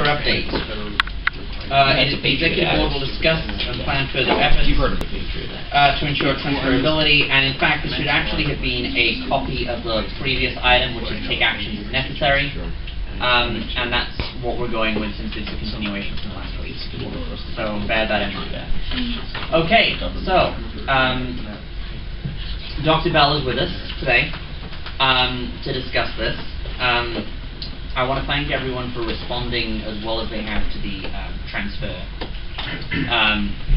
transfer update. The Executive Board will discuss and plan further efforts to ensure transferability, and in fact, this should actually have been a copy of the previous item, which is take actions as necessary, and that's what we're going with since it's a continuation from last week. So bear that in mind. Okay, so Dr. Bell is with us today to discuss this. I want to thank everyone for responding as well as they have to the transfer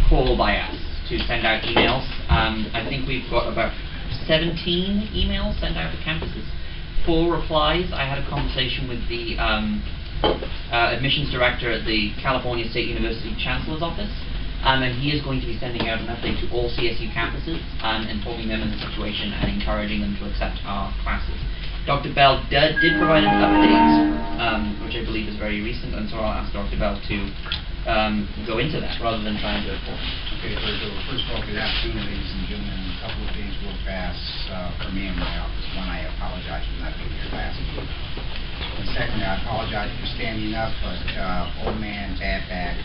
call by us to send out emails. I think we've got about 17 emails sent out to campuses. 4 replies. I had a conversation with the admissions director at the California State University Chancellor's Office, and he is going to be sending out an update to all CSU campuses, informing them of the situation and encouraging them to accept our classes. Dr. Bell did provide an update, which I believe is very recent, and so I'll ask Dr. Bell to go into that rather than try and do it for me. Okay, first of all, good afternoon, ladies and gentlemen. A couple of things real fast for me in my office. One, I apologize for not being here last week. And secondly, I apologize for standing up, but old man, bad back.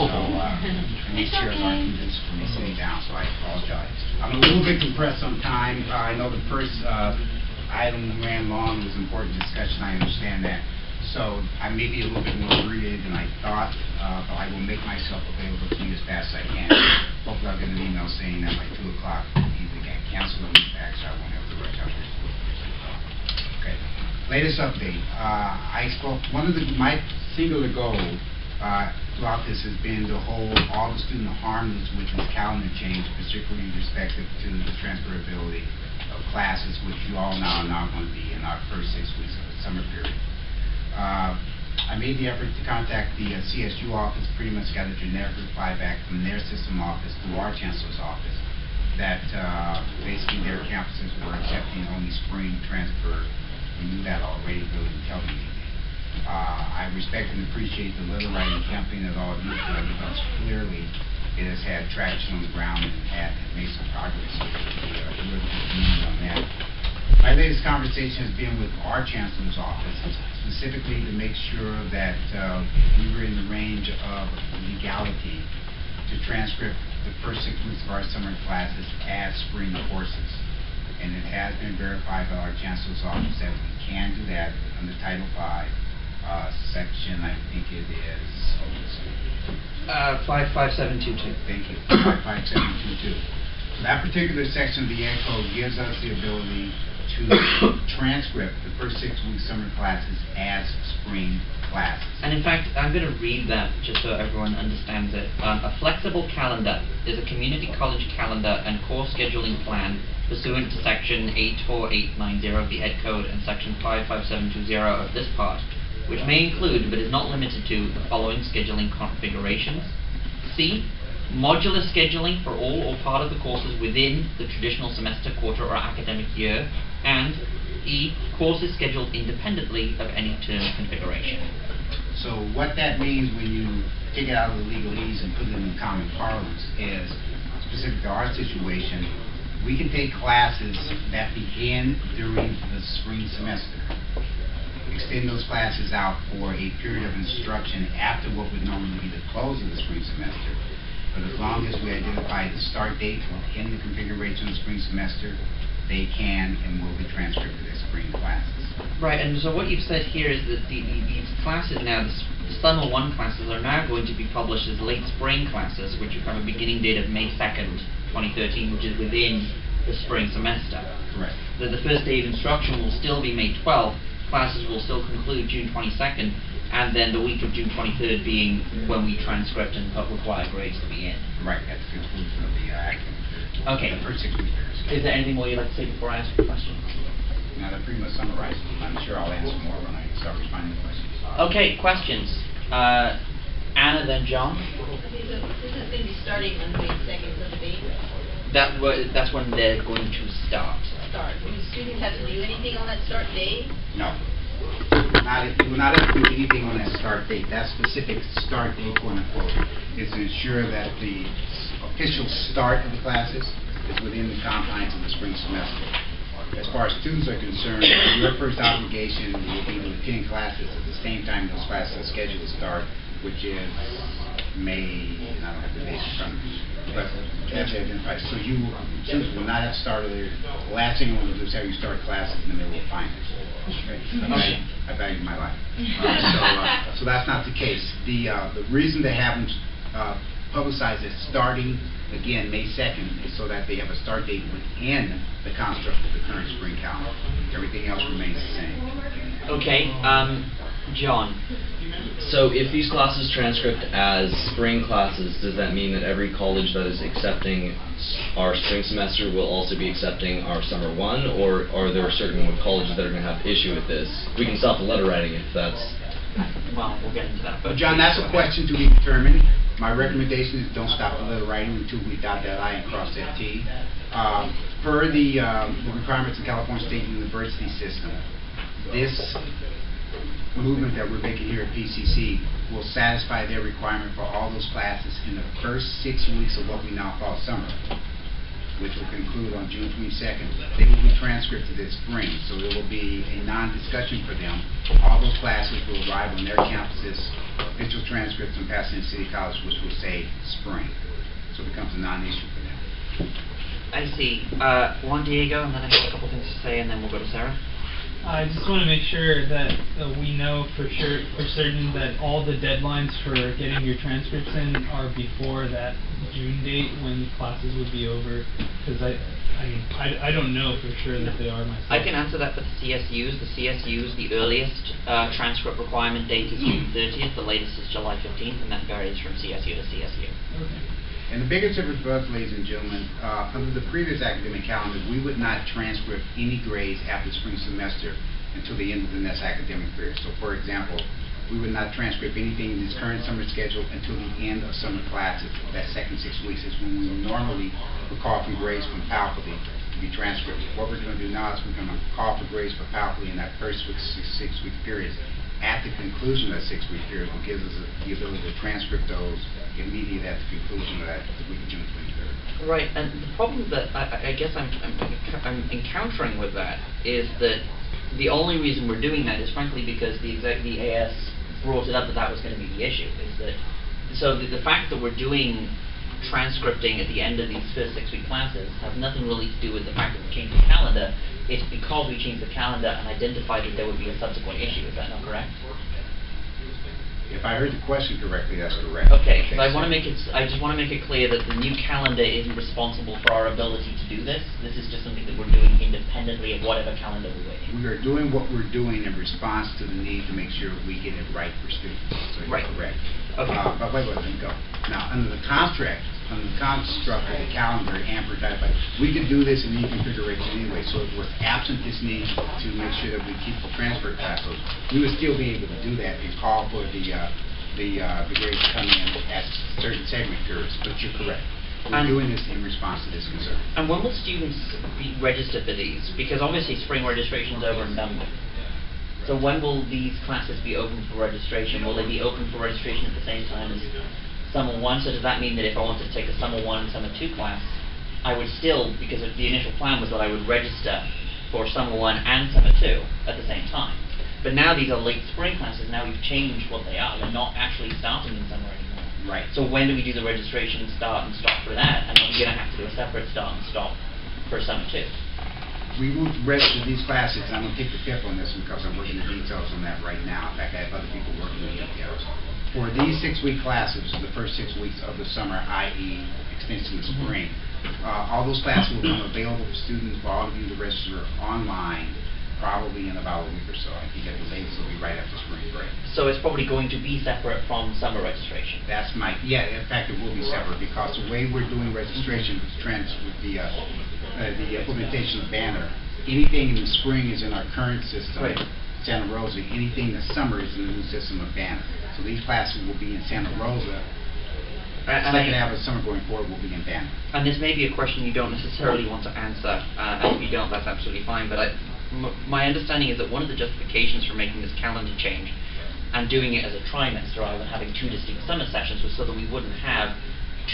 So, and these chairs aren't conducive for me sitting down, so I apologize. I'm a little bit compressed on time. I know the first item ran long. It was important discussion. I understand that. So I may be a little bit more abbreviated than I thought, but I will make myself available to you as fast as I can. Hopefully I'll get an email saying that by 2 o'clock either can't cancel the meeting back, so I won't have to rush out here. Okay. Latest update. I spoke. One of my singular goal throughout this has been to hold all the student harmless with this calendar change, particularly respective to the transferability of classes, which you all now are going to be in our first 6 weeks of the summer period. I made the effort to contact the CSU office, pretty much got a generic reply back from their system office through our chancellor's office that basically their campuses were accepting only spring transfer. We knew that already, really didn't tell me anything. I respect and appreciate the letter writing campaign that all of you have done, because clearly it has had traction on the ground and made some progress. On that. My latest conversation has been with our chancellor's office, specifically to make sure that we were in the range of legality to transcript the first 6 weeks of our summer classes as spring courses. And it has been verified by our chancellor's office that we can do that under Title V, section, I think it is 55722. Thank you. 55722. So that particular section of the Ed Code gives us the ability to transcript the first 6 weeks summer classes as spring classes. And in fact, I'm going to read that just so everyone understands it. A flexible calendar is a community college calendar and course scheduling plan pursuant to section 84890 of the Ed Code and section 55720 of this part, which may include, but is not limited to, the following scheduling configurations. C. Modular scheduling for all or part of the courses within the traditional semester, quarter, or academic year. And E. Courses scheduled independently of any term configuration. So what that means when you take it out of the legalese and put it in common parlance is, specific to our situation, we can take classes that begin during the spring semester, extend those classes out for a period of instruction after what would normally be the close of the spring semester. But as long as we identify the start date within the configuration of the spring semester, they can and will be transcribed as spring classes. Right, and so what you've said here is that these classes now, the Summer 1 classes, are now going to be published as late spring classes, which have a beginning date of May 2nd, 2013, which is within the spring semester. Correct. The first day of instruction will still be May 12th, classes will still conclude June 22nd, and then the week of June 23rd being when we transcript and require grades to be in. Right, that's the conclusion of the academic period. Okay. The first 6 weeks period. Is there anything more you'd like to say before I ask your question? Now, that pretty much summarizes it. I'm sure I'll answer more when I start responding to questions. Okay, questions. Anna, then John. Okay, so this is going to be starting on May 2nd, so the date? That's when they're going to start. Will the students have to do anything on that start date? No. We will not have to do anything on that start date. That specific start date, quote unquote, is to ensure that the official start of the classes is within the confines of the spring semester. as far as students are concerned, your first obligation will be to attend classes at the same time those classes are scheduled to start, which is May, and I don't have the date in front of me, but that's identified. So students will not have to start earlier. The last thing you want to do is have you start classes in the middle of finals. Okay. I value my life. So that's not the case. The reason they haven't publicized it starting again May 2nd is so that they have a start date within the construct of the current spring calendar. Everything else remains the same. Okay, John. So if these classes transcript as spring classes, does that mean that every college that is accepting our spring semester will also be accepting our summer one, or are there certain colleges that are going to have issue with this? We can stop the letter writing if that's... Well, we'll get into that. But John, that's a question to be determined. My recommendation is don't stop the letter writing until we dot that I and cross that T. Per the requirements of California State University system, this movement that we're making here at PCC will satisfy their requirement for all those classes in the first 6 weeks of what we now call summer, which will conclude on June 22nd. They will be transcripted this spring, so it will be a non-discussion for them. All those classes will arrive on their campuses, official transcripts in Pasadena City College, which will say spring. So it becomes a non-issue for them. I see. Juan Diego, and then I have a couple things to say, and then we'll go to Sarah. I just want to make sure that we know for certain that all the deadlines for getting your transcripts in are before that June date when classes would be over, because I don't know for sure that they are myself. I can answer that for the CSUs. The CSUs, the earliest transcript requirement date is June 30th, the latest is July 15th, and that varies from CSU to CSU. Okay. And the biggest difference for us, ladies and gentlemen, under the previous academic calendar, we would not transcript any grades after the spring semester until the end of the next academic period. So, for example, we would not transcript anything in this current summer schedule until the end of summer classes. That second 6 weeks is when we normally would call for grades from faculty to be transcribed. What we're going to do now is we're going to call for grades for faculty in that first 6-week period. At the conclusion of that 6-week period, it gives us the ability to transcript those immediately at the conclusion of that week of June 23rd. Right, and the problem that I guess I'm encountering with that is that the only reason we're doing that is frankly because the AS brought it up that was going to be the issue. Is that so the fact that we're doing transcripting at the end of these first 6-week classes has nothing really to do with the fact that we changed the calendar. It's because we changed the calendar and identified that there would be a subsequent issue. Is that not correct? If I heard the question correctly, that's correct. Okay, so I just want to make it clear that the new calendar isn't responsible for our ability to do this. This is just something that we're doing independently of whatever calendar we're waiting. We are doing what we're doing in response to the need to make sure we get it right for students. So you're right. Correct. Okay. But wait, let me go. Now, under the construct of the calendar and by we can do this in any configuration anyway. So if we're absent this need to make sure that we keep the transfer classes, we would still be able to do that and call for the grades to come in at certain segment periods. But you're correct. We're doing this in response to this concern. And when will students be registered for these? Because obviously spring registration is over and done with. So when will these classes be open for registration? Will they be open for registration at the same time as Summer 1? So does that mean that if I wanted to take a Summer 1 and Summer 2 class, I would still, because the initial plan was that I would register for Summer 1 and Summer 2 at the same time. But now these are late spring classes. Now we've changed what they are. They're not actually starting in summer anymore. Right. So when do we do the registration start and stop for that? And then we're going to have to do a separate start and stop for Summer 2. We will register these classes, and I'm going to take the fifth on this one because I'm working the details on that right now. In fact, I have other people working the details. For these 6-week classes, the first 6 weeks of the summer, i.e. extension of spring, all those classes will become available for students, for all of you to register online, probably in about a week or so. I think at the latest it'll be right after spring break. So it's probably going to be separate from summer registration. That's in fact it will be separate because the way we're doing registration with the implementation of Banner, anything in the spring is in our current system, right. Santa Rosa. Anything in the summer is in the new system of Banner. So these classes will be in Santa Rosa. Second half of summer going forward will be in Banner. And this may be a question you don't necessarily want to answer, and if you don't, that's absolutely fine, but my understanding is that one of the justifications for making this calendar change and doing it as a trimester rather than having 2 distinct summer sessions was so that we wouldn't have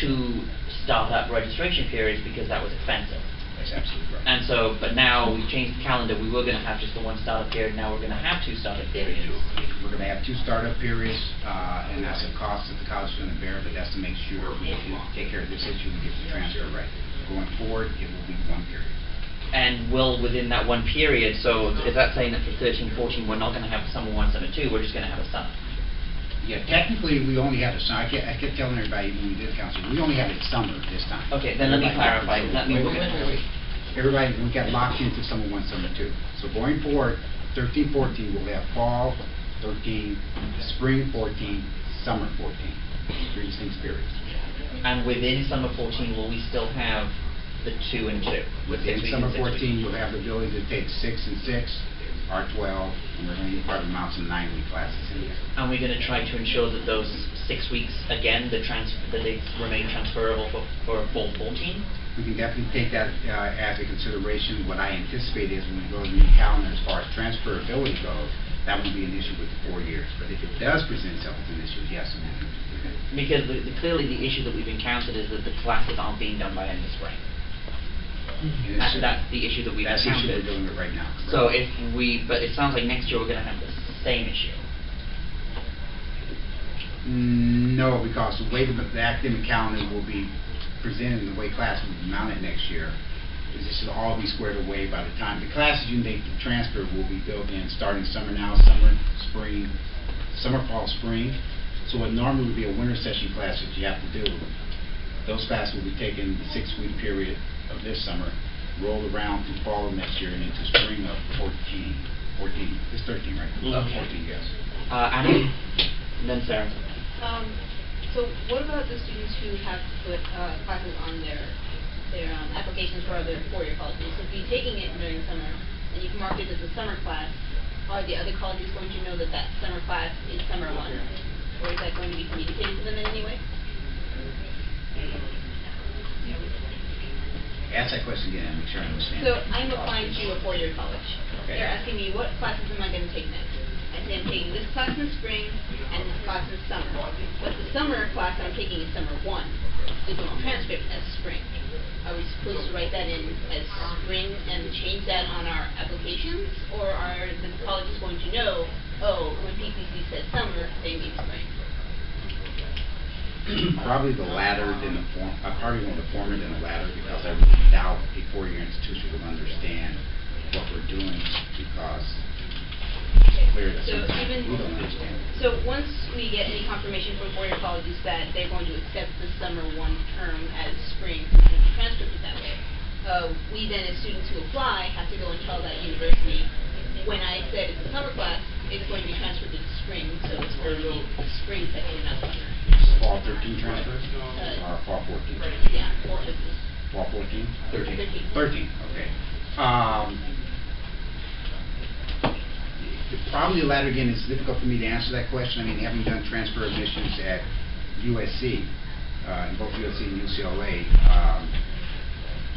2 start-up registration periods because that was expensive. That's absolutely right. And so, but now we've changed the calendar. We were going to have just the one startup period. Now we're going to have two startup periods. We're going to have two startup periods, and that's a cost that the college is going to bear, but that's to make sure we can take care of this issue and get the transfer right. Going forward, it will be one period. And will within that one period, so is that saying that for 13-14 we're not going to have summer 1, summer 2, we're just going to have a summer? Yeah, technically, we only had a summer. I kept telling everybody when we did council, we only had a summer this time. Okay, then let me clarify. Does that mean we're going to... Everybody, we got locked into summer 1, summer 2. So going forward, 13-14, we'll have fall 13, spring 14, summer 14. 3 distinct periods. And within summer 14, will we still have the 2 and 2? Within summer 14, you'll have the ability to take 6 and 6, or 12, and we're going to need probably amounts of 9-week classes in there. And we're going to try to ensure that those 6 weeks, again, that they remain transferable for fall 14? We can definitely take that as a consideration. What I anticipate is when we go to the new calendar as far as transferability goes, that won't be an issue with the 4 years. But if it does present itself as an issue, yes. Because clearly the issue that we've encountered is that the classes aren't being done by end of spring. That's the issue that we've That's the issue encountered. we're dealing with right now. So but it sounds like next year we're going to have the same issue. No, because the way the academic calendar will be presented and the way classes will be mounted next year, is this should all be squared away by the time the classes you make the transfer will be built in starting summer now, summer, spring, summer, fall, spring. So what normally would be a winter session class that you have to do, those classes will be taken the 6-week period of this summer, rolled around through fall of next year and into spring of 14. It's 13, right? Okay. 14, yes. Annie, and then Sarah. So what about the students who have put classes on their applications for other 4-year colleges? So if you're taking it during summer and you've marked it as a summer class, are the other colleges going to know that that summer class is summer 1? Or is that going to be communicated to them in any way? Ask that question again and make sure I understand. So I'm applying to a 4-year college. Okay. They're asking me, what classes am I going to take next? I say I'm taking this class in the spring and this class in summer. But the summer class I'm taking is summer 1. It's on transcript as spring. Are we supposed to write that in as spring and change that on our applications? Or are the colleges going to know, oh, when PPC says summer, they mean spring? Probably the latter than the former. I probably want the former than the latter because I doubt a 4-year institution will understand what we're doing because clear that sometimes we don't understand. So once we get any confirmation from 4-year colleges that they're going to accept the summer 1 term as spring, since the transcript is that way, we then as students who apply have to go and tell that university, when I said it's a summer class, it's going to be transferred to the spring, so it's going to be the spring section, not summer. Fall 13 transfer or fall 14? Yeah, fall 15. Fall 14? 13. 13, okay. Probably the latter again. It's difficult for me to answer that question. I mean, having done transfer admissions at USC, in both USC and UCLA,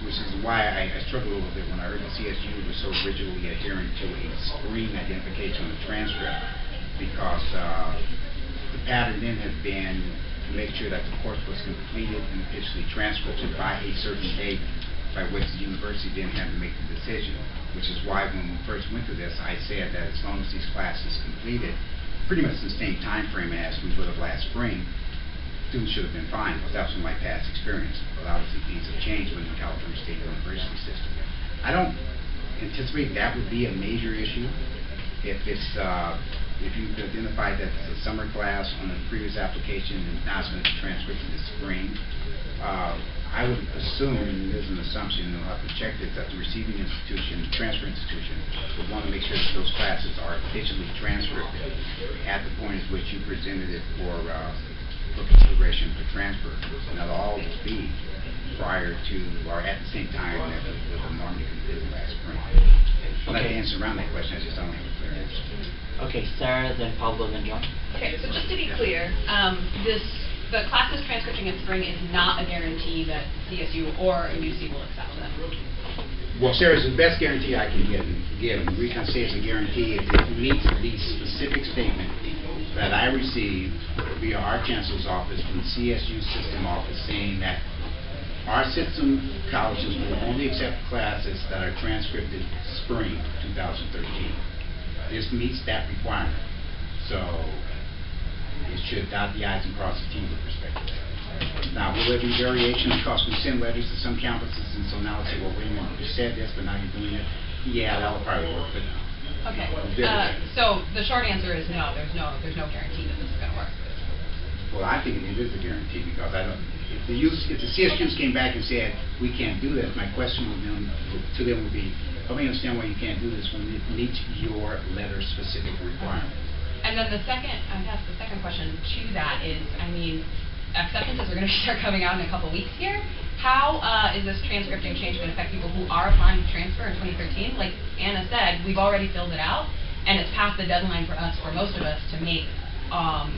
which is why I struggled a little bit when I heard the CSU was so rigidly adherent to a spring identification on the transcript, because the pattern then had been to make sure that the course was completed and officially transcripted by a certain date, by which the university then had to make the decision, which is why when we first went through this, I said that as long as these classes completed pretty much the same time frame as we would have last spring, students should have been fine, because that was my past experience. But obviously things have changed within the California State University system. I don't anticipate that would be a major issue if it's if you could identify that it's a summer class on a previous application and now it's going to be transcribed in the spring. I would assume, and there's an assumption, and I'll have to check this, that the receiving institution, transfer institution, would want to make sure that those classes are officially transcribed at the point at which you presented it for consideration for transfer. And that'll all be prior to or at the same time that it was normally completed last spring. I'm not answer around that question, I just don't have a clear answer. Okay, Sarah, then Pablo, then John. Okay, so just to be clear, the classes transcripting in spring is not a guarantee that CSU or a UC will accept them. Well, Sarah, it's the best guarantee I can give. The reason I say it's a guarantee is it meets the specific statement that I received via our chancellor's office from the CSU system office saying that Our system colleges will only accept classes that are transcripted spring 2013. This meets that requirement. So it should dot the i's and cross the t's with respect to that. Now, will there be variation because we send letters to some campuses and so now let's say, well, wait a minute, you said this, but now you're doing it? Yeah, that'll probably work, but Okay. we'll deal with it. So the short answer is no. There's no guarantee that this is going to work. Well, I think it is a guarantee because I don't. If the CSUs came back and said we can't do this, my question to them would be, help me understand why you can't do this when it meets your letter-specific requirements. And then the second question to that is, I mean, acceptances are going to start coming out in a couple weeks here. How is this transcripting change going to affect people who are applying to transfer in 2013? Like Anna said, we've already filled it out, and it's past the deadline for most of us, to make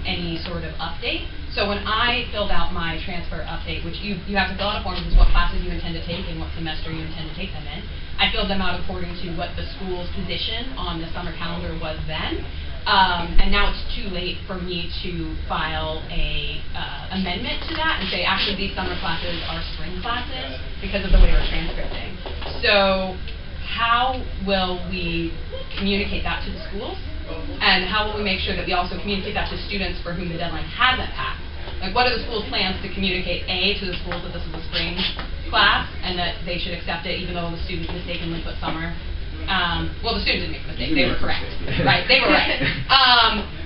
any sort of update. So when I filled out my transfer update, which you have to fill out a form, this is what classes you intend to take and what semester you intend to take them in. I filled them out according to what the school's position on the summer calendar was then. And now it's too late for me to file a amendment to that and say, actually, these summer classes are spring classes because of the way we're transcripting. So how will we communicate that to the schools? And how will we make sure that we also communicate that to students for whom the deadline hasn't passed? Like, what are the schools' plans to communicate, A, to the schools that this is a spring class and that they should accept it even though the students mistakenly put summer? Well, the students didn't make a mistake. They were correct. Right, they were right.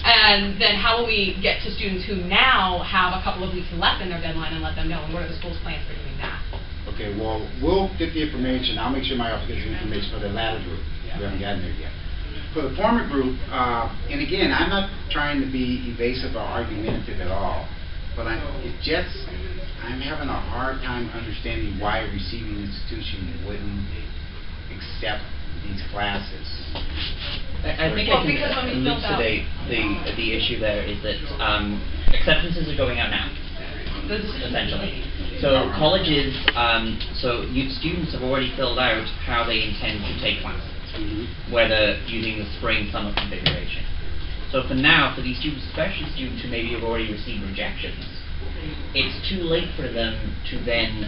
And then how will we get to students who now have a couple of weeks left in their deadline and let them know? And what are the schools' plans for doing that? Okay, well, we'll get the information. I'll make sure my office gets the information for the latter group. We haven't gotten there yet. For the former group, and again, I'm not trying to be evasive or argumentative at all, but I'm having a hard time understanding why a receiving institution wouldn't accept these classes. I think Well, I because when can we filled out- elucidate the issue there is that acceptances are going out now, essentially. So colleges, students have already filled out how they intend to take classes, whether using the spring-summer configuration. So for now, for these students, especially students who maybe have already received rejections, it's too late for them to then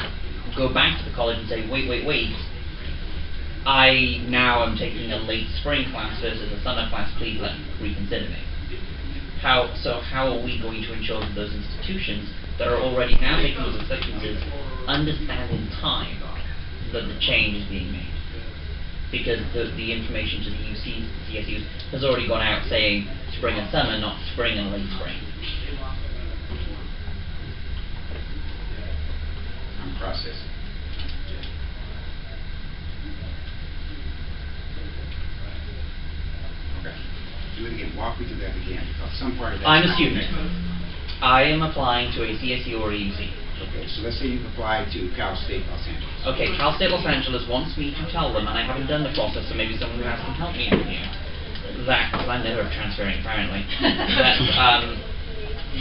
go back to the college and say, wait, I now am taking a late spring class versus a summer class, please reconsider me. How are we going to ensure that those institutions that are already now making those acceptances understand in time that the change is being made? Because the information to the UCs, the CSUs, has already gone out saying spring and summer, not spring and late spring. I'm processing. Okay. Do it again. Walk me through that again, because some part of that. I'm a student. I am applying to a CSU or a UC. Okay, so let's say you've applied to Cal State Los Angeles. Okay, Cal State Los Angeles wants me to tell them, and I haven't done the process, so maybe someone who has can help me out here. That, because I'm never transferring apparently, that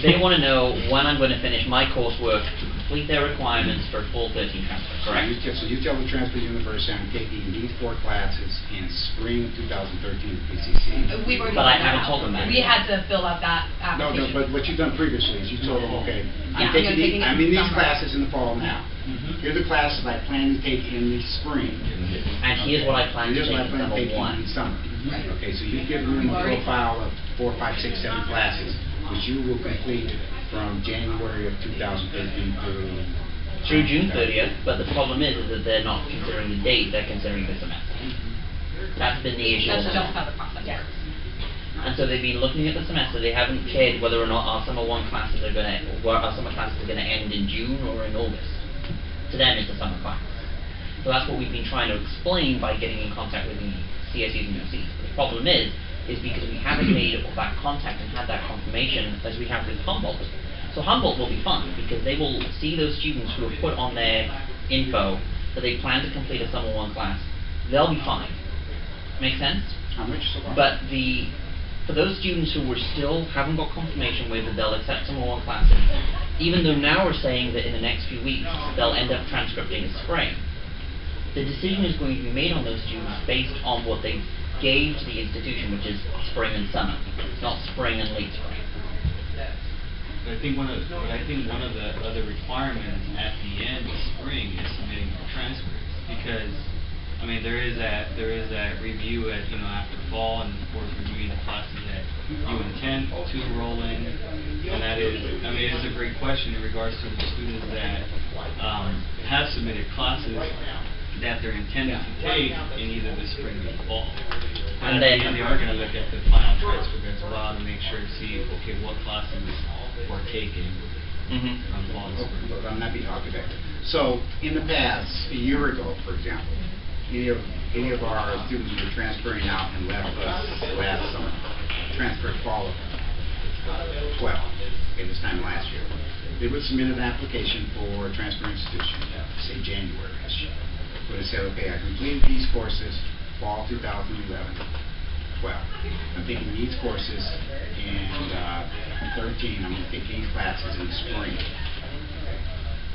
they want to know when I'm going to finish my coursework to complete their requirements for a full 13 transfer, correct? So you tell the transfer university I'm taking these 4 classes in spring 2013 at PCC. We've already But I filled that haven't out. told them that. We had to fill out that No, application. but what you've done previously is you told them, okay, Yeah, I'm in these summer. classes in the fall now. Here are the classes I plan to take in the spring. And here's what I plan to Here's take what I in plan to summer take in one. the summer. Right. Okay, so you've given them a profile of 4, 5, 6, 7 classes, which you will complete from January of 2013 Through June 30th, but the problem is that they're not considering the date, they're considering the semester. That's been the issue. That's just how the process works. And so they've been looking at the semester, they haven't cared whether or not our summer classes are going to end in June or in August. To them it's a summer class. So that's what we've been trying to explain by getting in contact with the CSUs and UCs. The problem is because we haven't made that contact and had that confirmation as we have with Humboldt. So Humboldt will be fine because they will see those students who have put on their info that they plan to complete a summer 1 class. They'll be fine. Make sense? How much so far? But for those students who haven't got confirmation with that they'll accept summer 1 classes, even though now we're saying that in the next few weeks they'll end up transcripting in spring, the decision is going to be made on those students based on what they gave to the institution, which is spring and summer. It's not spring and late spring. But I think one of the other requirements at the end of spring is submitting your transcripts, because I mean there is that review at after fall, and of course reviewing the classes that you intend to enroll in, and that is it is a great question in regards to the students that have submitted classes that they're intending to take in either the spring or the fall. And then they are going to look at the final transcript as well to make sure to see, okay, what classes were taken from fall to spring. Look, I'm not being argumentative. So, in the past, a year ago, for example, any of our students who were transferring out and left us last summer, transferred fall of 12 at this time last year, they would submit an application for a transfer institution, say January-ish. Where they said, okay, I completed these courses fall 2011, 12. I'm taking these courses, and I'm 13, I'm going to take these classes in the spring.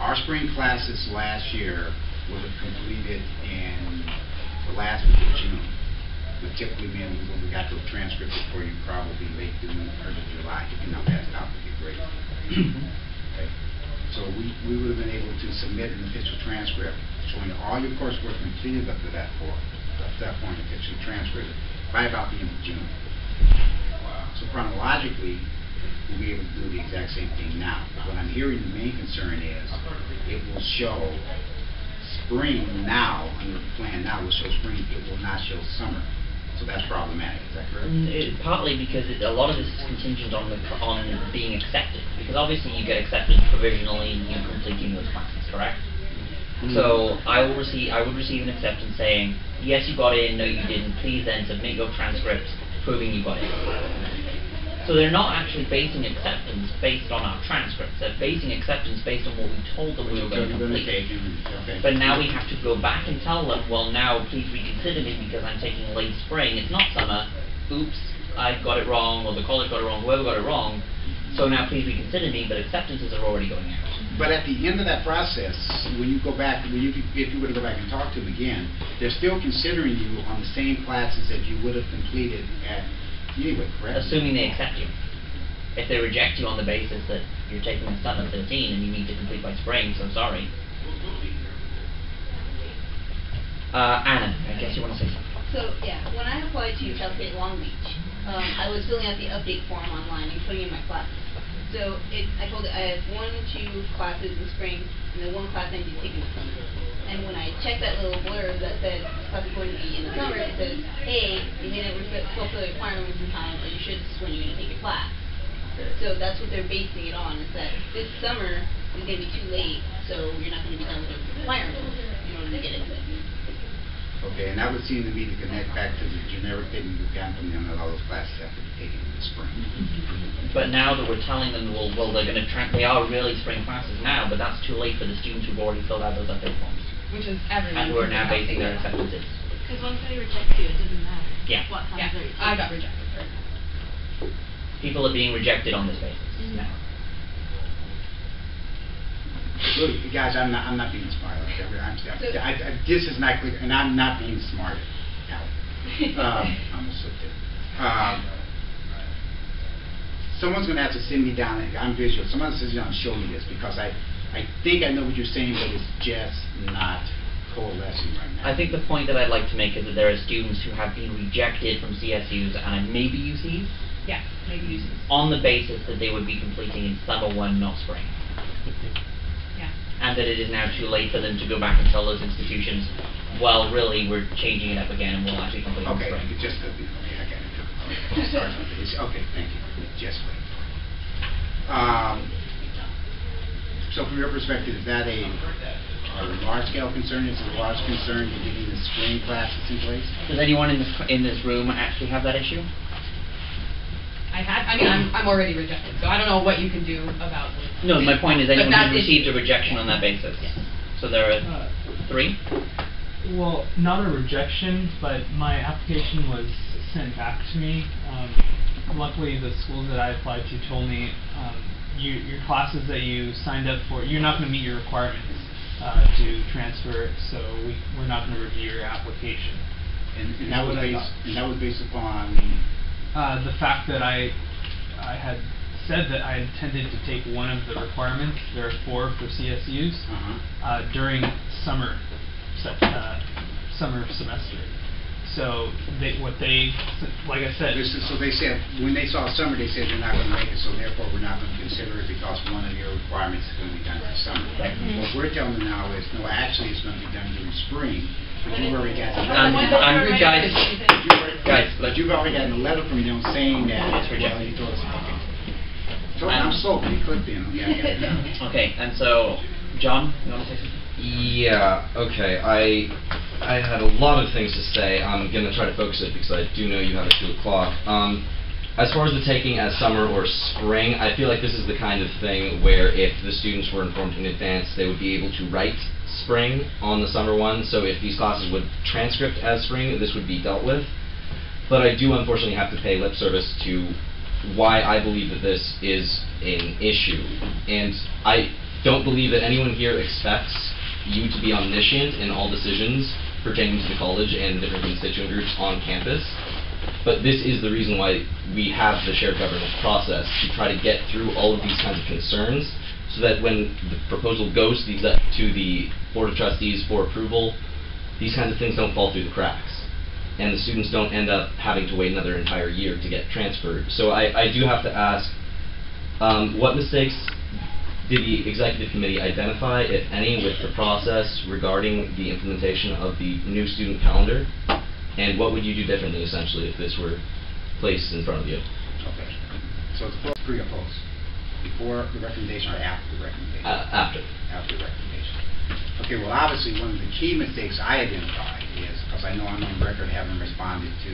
Our spring classes last year would have completed in the last week of June, which typically meant when we got to a transcript before you probably late June, early July. If you know that's out, would be great. Okay. So we would have been able to submit an official transcript showing all your coursework completed up to that point, official transcript by about the end of June. So chronologically, we'll be able to do the exact same thing now. But what I'm hearing the main concern is it will show spring now, under the plan now, will show spring, it will not show summer. So that's problematic, is that correct? Partly because a lot of this is contingent on being accepted. Because obviously you get accepted provisionally in you completing those classes, correct? So I would receive an acceptance saying, yes, you got in, no, you didn't. Please then submit your transcript proving you got in. So they're not actually basing acceptance based on our transcripts. They're basing acceptance based on what we told them we were going to complete. Okay. But now we have to go back and tell them, well, now please reconsider me because I'm taking late spring. It's not summer. Oops, I got it wrong, or the college got it wrong, whoever got it wrong. So now please reconsider me, but acceptances are already going out. But at the end of that process, when you go back, if you were to go back and talk to them again, they're still considering you on the same classes that you would have completed at anyway, correct? Assuming they accept you. If they reject you on the basis that you're taking a 7 13 and you need to complete by spring, so sorry. Anna, I guess you want to say something. So, yeah, when I applied to Cal State Long Beach, I was filling out the update form online and putting in my classes. So I told it I have 1, 2 classes in spring, and then 1 class I need to take in the summer. And when I checked that little blurb that said this class is going to be in the summer, it says, hey, you didn't fulfill the requirements in time, or you should, this is when you're going to take your class. So that's what they're basing it on, is that this summer is going to be too late, so you're not going to be done with the requirements in order to get into it. Okay, and that would seem to me to connect back to the generic thing we've gotten from them that all those classes have to be taken in the spring. But now that we're telling them, well they're going to they are really spring classes now, but that's too late for the students who've already filled out those update forms. Which is everyone. And who are now basing their acceptances. Because once they reject you, it doesn't matter. Yeah. What Yeah, times are you I taking. got rejected. People are being rejected on this basis now. Look, guys, I'm not being smart. This is not clear, and I'm not being smart. I almost slipped it. Someone's going to have to sit me down. I'm visual. Someone sits down and show me this, because I think I know what you're saying, but it's just not coalescing right now. I think the point that I'd like to make is that there are students who have been rejected from CSUs and maybe UCs. Yeah, maybe UCs. On the basis that they would be completing in summer 1, not spring. Yeah. And that it is now too late for them to go back and tell those institutions, well, really, we're changing it up again and we'll actually complete in Okay, spring. just okay, I got it. Sorry about this. Okay, thank you. Just wait. So from your perspective, is that a large-scale concern? Is it a large concern in getting the spring classes in place? Does anyone in this room actually have that issue? I'm already rejected, so I don't know what you can do about it. No, my point is But anyone that who's issue- received a rejection on that basis. Yes. So there are 3? Well, not a rejection, but my application was sent back to me. Luckily, the schools that I applied to told me your classes that you signed up for, you're not going to meet your requirements to transfer, so we're not going to review your application. And that was based upon the fact that I had said that I intended to take one of the requirements. There are 4 for CSUs during summer semester. So like I said. So they said, when they saw summer, they said they're not going to make it, so therefore we're not going to consider it because one of your requirements is going to be done for summer. What we're telling them now is, no, actually it's going to be done during spring, but you've already got but you've already gotten a letter from them saying that. Well, you told us. Okay. So I'm slow. You clicked in. Yeah, I got it now. Okay, and so, John, you want to say something? Yeah, okay. I had a lot of things to say. I'm going to try to focus it because I do know you have at 2 o'clock. As far as the taking as summer or spring, I feel like this is the kind of thing where if the students were informed in advance, they would be able to write spring on the summer one. So if these classes would transcript as spring, this would be dealt with. But I do unfortunately have to pay lip service to why I believe that this is an issue. And I don't believe that anyone here expects you to be omniscient in all decisions pertaining to the college and different constituent groups on campus. But this is the reason why we have the shared governance process, to try to get through all of these kinds of concerns, so that when the proposal goes to the Board of Trustees for approval, these kinds of things don't fall through the cracks, and the students don't end up having to wait another entire year to get transferred. So I do have to ask, what mistakes did the executive committee identify, if any, with the process regarding the implementation of the new student calendar? And what would you do differently, essentially, if this were placed in front of you? Okay. So it's pre or post? Before the recommendation or after the recommendation? After. After the recommendation. Okay, well, obviously, one of the key mistakes I identified is, because I know I'm on record having responded to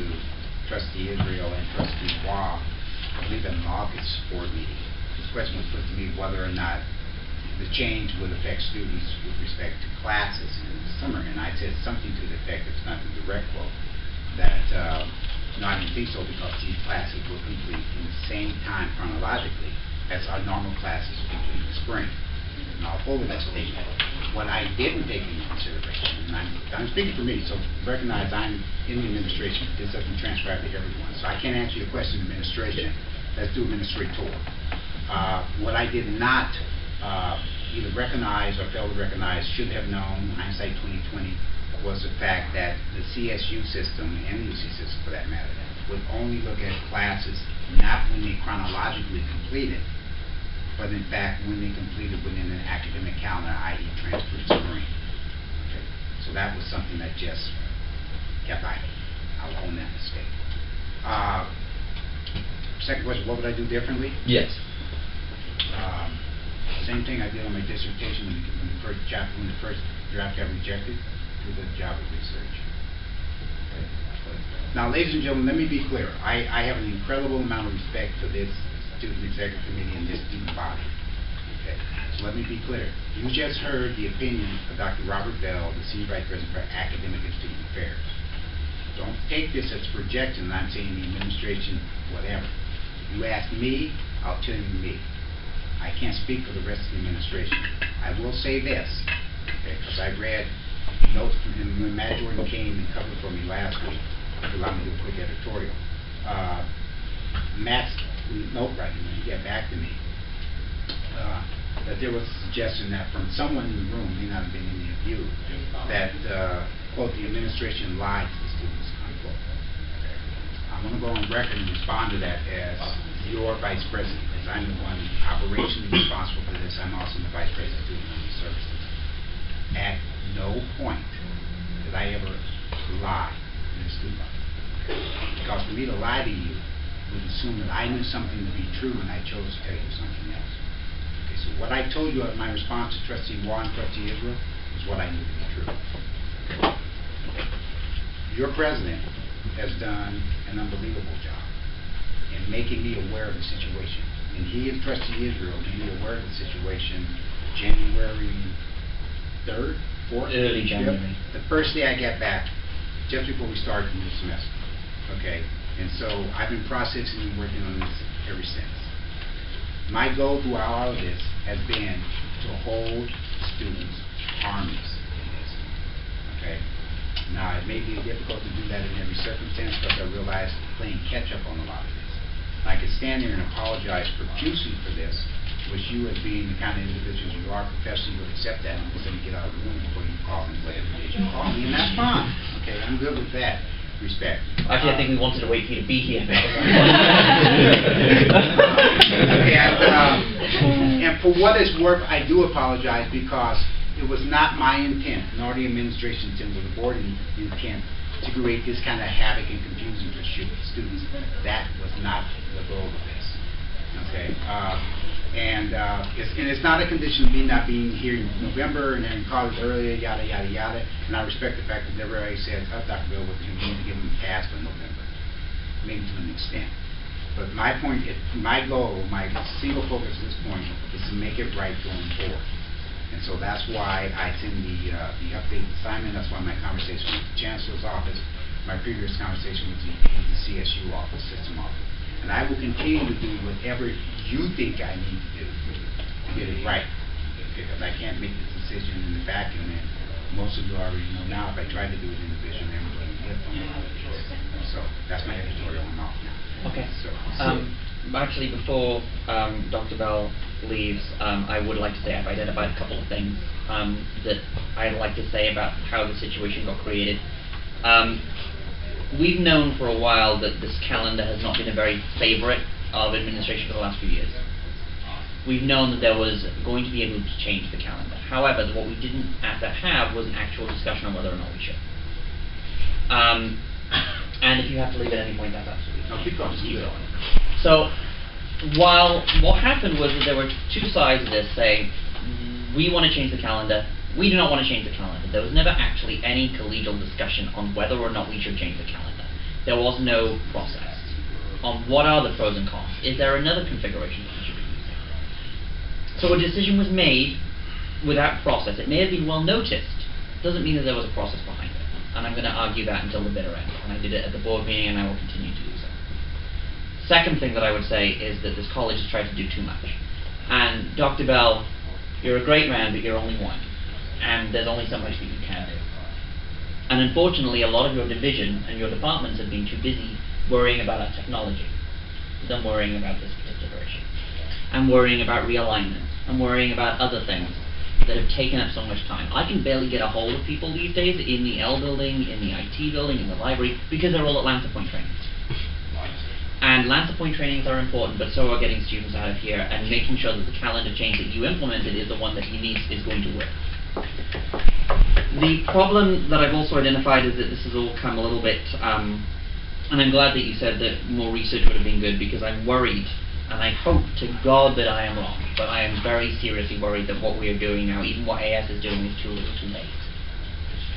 Trustee Israel and Trustee Waugh, I believe at an August board meeting. This question was put to me whether or not the change would affect students with respect to classes in the summer, and I said something to the effect, it's not the direct quote, that no, I don't think so, because these classes will complete in the same time chronologically as our normal classes complete in the spring. And I'll hold with that statement. What I didn't take into consideration, and I'm speaking for me, so recognize I'm in the administration, but this doesn't transcribe to everyone, so I can't answer your question in administration. Let's do administrator. What I did not either recognize or fail to recognize, should have known, hindsight 2020, was the fact that the CSU system, and the UC system for that matter, would only look at classes not when they chronologically completed, but in fact when they completed within an academic calendar, i.e. transferred spring. Okay. So that was something that just kept idle. I'll own that mistake. Second question, what would I do differently? Yes. Same thing I did on my dissertation when the first draft got rejected, do the job of research. Okay. Now, ladies and gentlemen, let me be clear. I have an incredible amount of respect for this student executive committee and this student body. Okay. So let me be clear. You just heard the opinion of Dr. Robert Bell, the Senior Vice President for Academic and Student Affairs. Don't take this as projection, and I'm saying the administration, whatever. You ask me, I'll tell you me. I can't speak for the rest of the administration. I will say this, okay, because I read notes from him when Matt Jordan came and covered for me last week. Allow me to do a quick editorial. Matt's note writing, when he got back to me, that there was a suggestion that from someone in the room, may not have been any of you, that, quote, the administration lied to the students, unquote. Okay. I'm going to go on record and respond to that as your vice president, because I'm the one operationally responsible for this. I'm also the vice president of Student Learning Services. At no point did I ever lie in a student life. Because for me to lie to you would assume that I knew something to be true and I chose to tell you something else. Okay, so what I told you in my response to Trustee Waugh and Trustee Israel is what I knew to be true. Okay. Your president has done an unbelievable job in making me aware of the situation. And he and Trustee Israel made me aware of the situation January 3rd, 4th? Early January. The first day I got back, just before we started the new semester. Okay? And so I've been processing and working on this ever since. My goal throughout all of this has been to hold students harmless in this. Okay? Now, it may be difficult to do that in every circumstance because I realize playing catch up on a lot of this. I could stand there and apologize profusely for this, which you, as being the kind of individuals you are professionally, would accept that and instead of get out of the room before you call me whatever it is you call me, and that's fine. Okay, I'm good with that. Respect. Actually, I think we wanted to wait for you to be here. And for what it's worth, I do apologize because it was not my intent, nor the administration's intent, or the board intent, to create this kind of havoc and confusion for students. That was not the goal of this. Okay, and it's not a condition of me not being here in November and having called it earlier, yada yada yada. And I respect the fact that everybody said, "Oh, Dr. Bill, we need to give them a pass for November," maybe to an extent. But my point, my goal, my single focus at this point is to make it right going forward. And so that's why I attend the updated assignment. That's why my conversation with the Chancellor's office, my previous conversation with the CSU office, system office. And I will continue to do whatever you think I need to do to get it right. Because I can't make this decision in the vacuum, and most of you already know now if I try to do it individually, everybody would get from me. So that's my editorial. I'm off now. Okay. So, actually, before Dr. Bell leaves, I would like to say I've identified a couple of things that I'd like to say about how the situation got created. We've known for a while that this calendar has not been a very favorite of administration for the last few years. We've known that there was going to be a move to change the calendar. However, what we didn't have to have was an actual discussion on whether or not we should. And if you have to leave at any point, that's absolutely fine. No, keep going. Keep going. So, while what happened was that there were two sides of this saying, we want to change the calendar, we do not want to change the calendar. There was never actually any collegial discussion on whether or not we should change the calendar. There was no process on what are the pros and cons. Is there another configuration that we should be using? So a decision was made without process. It may have been well noticed. Doesn't mean that there was a process behind it. And I'm going to argue that until the bitter end. And I did it at the board meeting, and I will continue to do so. Second thing that I would say is that this college has tried to do too much. And Dr. Bell, you're a great man, but you're only one. And there's only so much that you can do. And unfortunately, a lot of your division and your departments have been too busy worrying about our technology than worrying about this particular issue. And worrying about realignment, and worrying about other things that have taken up so much time. I can barely get a hold of people these days in the L building, in the IT building, in the library, because they're all at Lancer Point trainings. And Lancer Point trainings are important, but so are getting students out of here and making sure that the calendar change that you implemented is the one that he needs is going to work. The problem that I've also identified is that this has all come a little bit, and I'm glad that you said that more research would have been good, because I'm worried, and I hope to God that I am wrong, but I am very seriously worried that what we are doing now, even what AS is doing, is too little too late.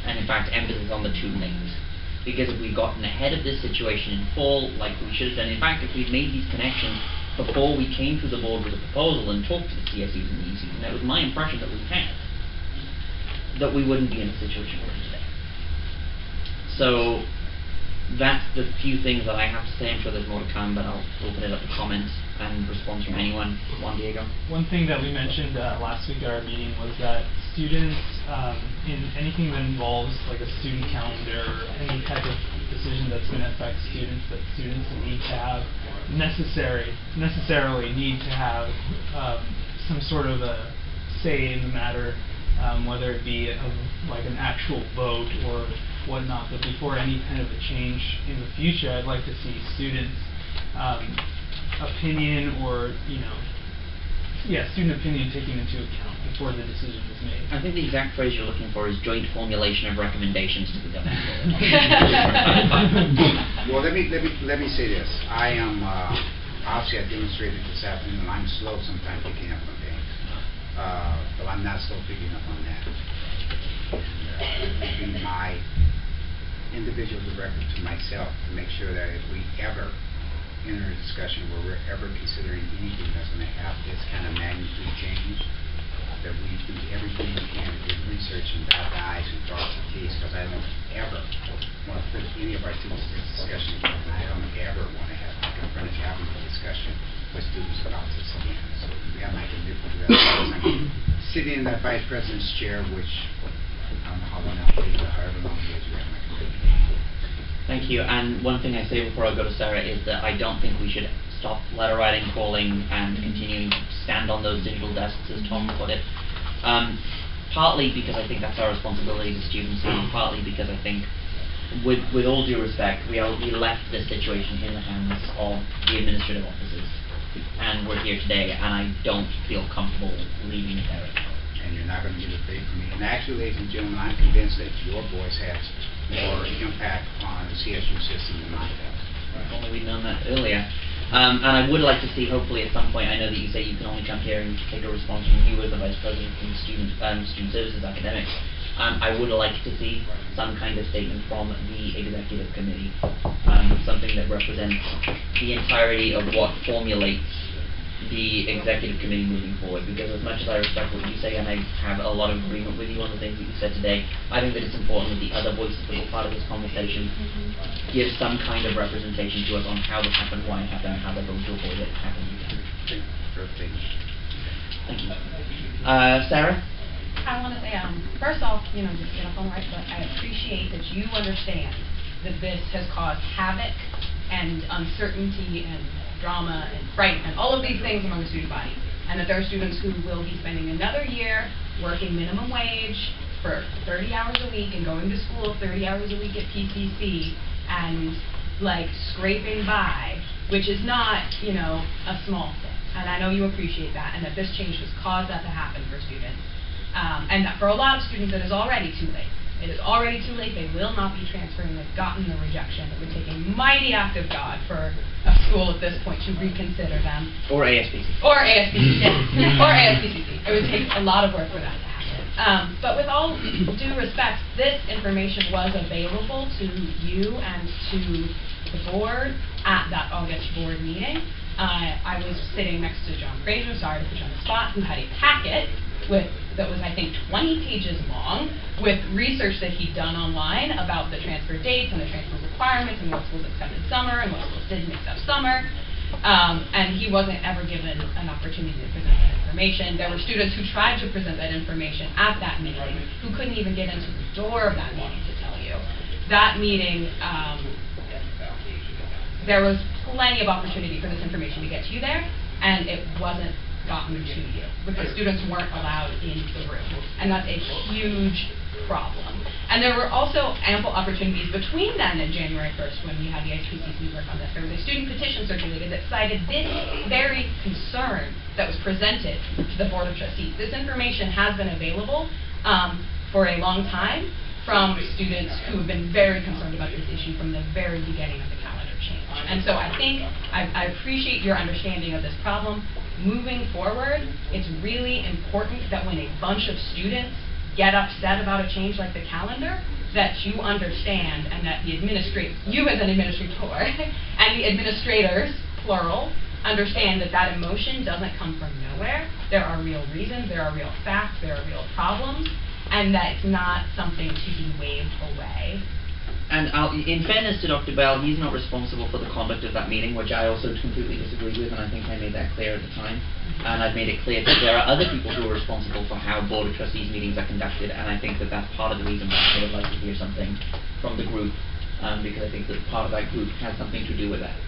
And in fact, emphasis on the too late. Because if we'd gotten ahead of this situation in fall, like we should have done, in fact, if we'd made these connections before we came to the board with a proposal and talked to the CSUs and the ECs, and that was my impression that we had, that we wouldn't be in a situation we're in today. So that's the few things that I have to say. I'm sure there's more to come, but I'll open it up to comments and response from anyone. Juan Diego? One thing that we mentioned last week at our meeting was that students, in anything that involves like a student calendar or any type of decision that's going to affect students, that students need to have necessarily need to have some sort of a say in the matter, whether it be like an actual vote or whatnot. But before any kind of a change in the future, I'd like to see students' opinion, or student opinion taken into account before the decision is made. I think the exact phrase you're looking for is joint formulation of recommendations to the government. Well, let me say this. I am obviously I demonstrated this afternoon. I'm slow sometimes picking up on things, but I'm not slow picking up on that. It would be my individual directive to myself to make sure that if we ever enter a discussion where we're ever considering anything that's going to have this kind of magnitude change, that we do everything we can to do research and dot the I's and cross the T's, because I don't ever want to put any of our students in this discussion again. I don't ever want to have to confront having a discussion with students about this again. So we have my commitment to that. I'm sitting in that vice president's chair, which I don't know how long I'll be, but however long it is, we have my commitment. Thank you. And one thing I say before I go to Sarah is that I don't think we should stop letter writing, calling, and continuing to stand on those digital desks, as Tom put it. Partly because I think that's our responsibility to students, and partly because I think, with all due respect, we left this situation in the hands of the administrative officers, and we're here today, and I don't feel comfortable leaving it there. And you're not going to get a thing from me. And actually, ladies and gentlemen, I'm convinced that your voice has more impact on the CSU system than mine does. If only we'd known that earlier. And I would like to see, hopefully at some point, I know that you say you can only come here and take a response from you as the Vice President from Student Services Academics. I would like to see some kind of statement from the Executive Committee, something that represents the entirety of what formulates the Executive Committee moving forward, because as much as I respect what you say, and I have a lot of agreement with you on the things that you said today, I think that it's important that the other voices that were part of this conversation give some kind of representation to us on how this happened, why it happened, and how they're going to avoid it happening again. Thank you. Sarah? I want to say, first off, just get up on the right foot. I appreciate that you understand that this has caused havoc and uncertainty and drama and fright and all of these things among the student body, and that there are students who will be spending another year working minimum wage for 30 hours a week and going to school 30 hours a week at PCC and scraping by, which is not, a small thing. And I know you appreciate that, and that this change has caused that to happen for students. And that for a lot of students it is already too late. It is already too late. They will not be transferring. They've gotten the rejection. It would take a mighty act of God for a school at this point to reconsider them. Or ASPCC. Or ASPCC, yeah. Or ASPCC. It would take a lot of work for that to happen. But with all due respect, this information was available to you and to the board at that August board meeting. I was sitting next to John Fraser, sorry to put you on the spot, who had a packet that was, I think, 20 pages long, with research that he'd done online about the transfer dates and the transfer requirements and what schools accepted summer and what schools didn't accept summer. And he wasn't ever given an opportunity to present that information. There were students who tried to present that information at that meeting who couldn't even get into the door of that meeting, to tell you. That meeting, there was plenty of opportunity for this information to get to you there, and it wasn't gotten to you because students weren't allowed in the room, and that's a huge problem. And there were also ample opportunities between then and January 1st when we had the ISPCC work on this. There was a student petition circulated that cited this very concern that was presented to the Board of Trustees. This information has been available for a long time from students who have been very concerned about this issue from the very beginning of the calendar change. And so I think I appreciate your understanding of this problem. Moving forward, it's really important that when a bunch of students get upset about a change like the calendar, that you understand and that you as an administrator, and the administrators, plural, understand that that emotion doesn't come from nowhere. There are real reasons, there are real facts, there are real problems, and that it's not something to be waved away. And in fairness to Dr. Bell, he's not responsible for the conduct of that meeting, which I also completely disagree with, and I think I made that clear at the time. And I've made it clear that there are other people who are responsible for how Board of Trustees meetings are conducted, and I think that that's part of the reason why I would like to hear something from the group, because I think that part of that group has something to do with that.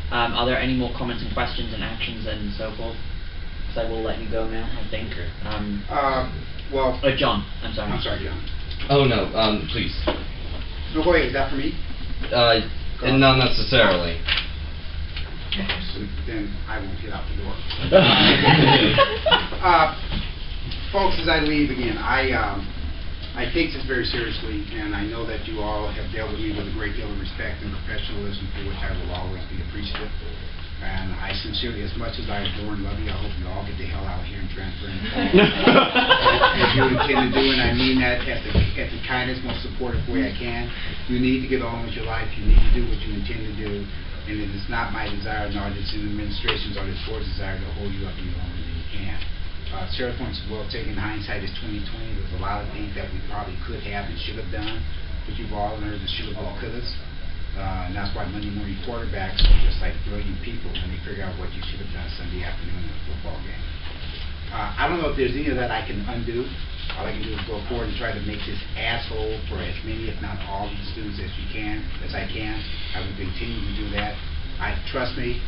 Are there any more comments and questions and actions and so forth? So I will let you go now, I think. John, I'm sorry. I'm sorry, John. Oh, no, please. No, go ahead. Is that for me? Not necessarily. So then I won't get out the door. Folks, as I leave again, I take this very seriously, and I know that you all have dealt with me with a great deal of respect and professionalism, for which I will always be appreciative. And I sincerely, as much as I adore and love you, I hope you all get the hell out of here and transfer in. As you intend to do, and I mean that at the kindest, most supportive way I can. You need to get on with your life. You need to do what you intend to do. And it is not my desire, nor is it the administration's or the board's desire to hold you up any longer than you can. Sarah points well taken. Hindsight is 20/20. There's a lot of things that we probably could have and should have done, but you've all learned the should have, could have. And that's why Monday morning quarterbacks are just like brilliant people when they figure out what you should have done Sunday afternoon in a football game. I don't know if there's any of that I can undo. All I can do is go forward and try to make this asshole for as many, if not all, of the students as I can. I will continue to do that. Trust me,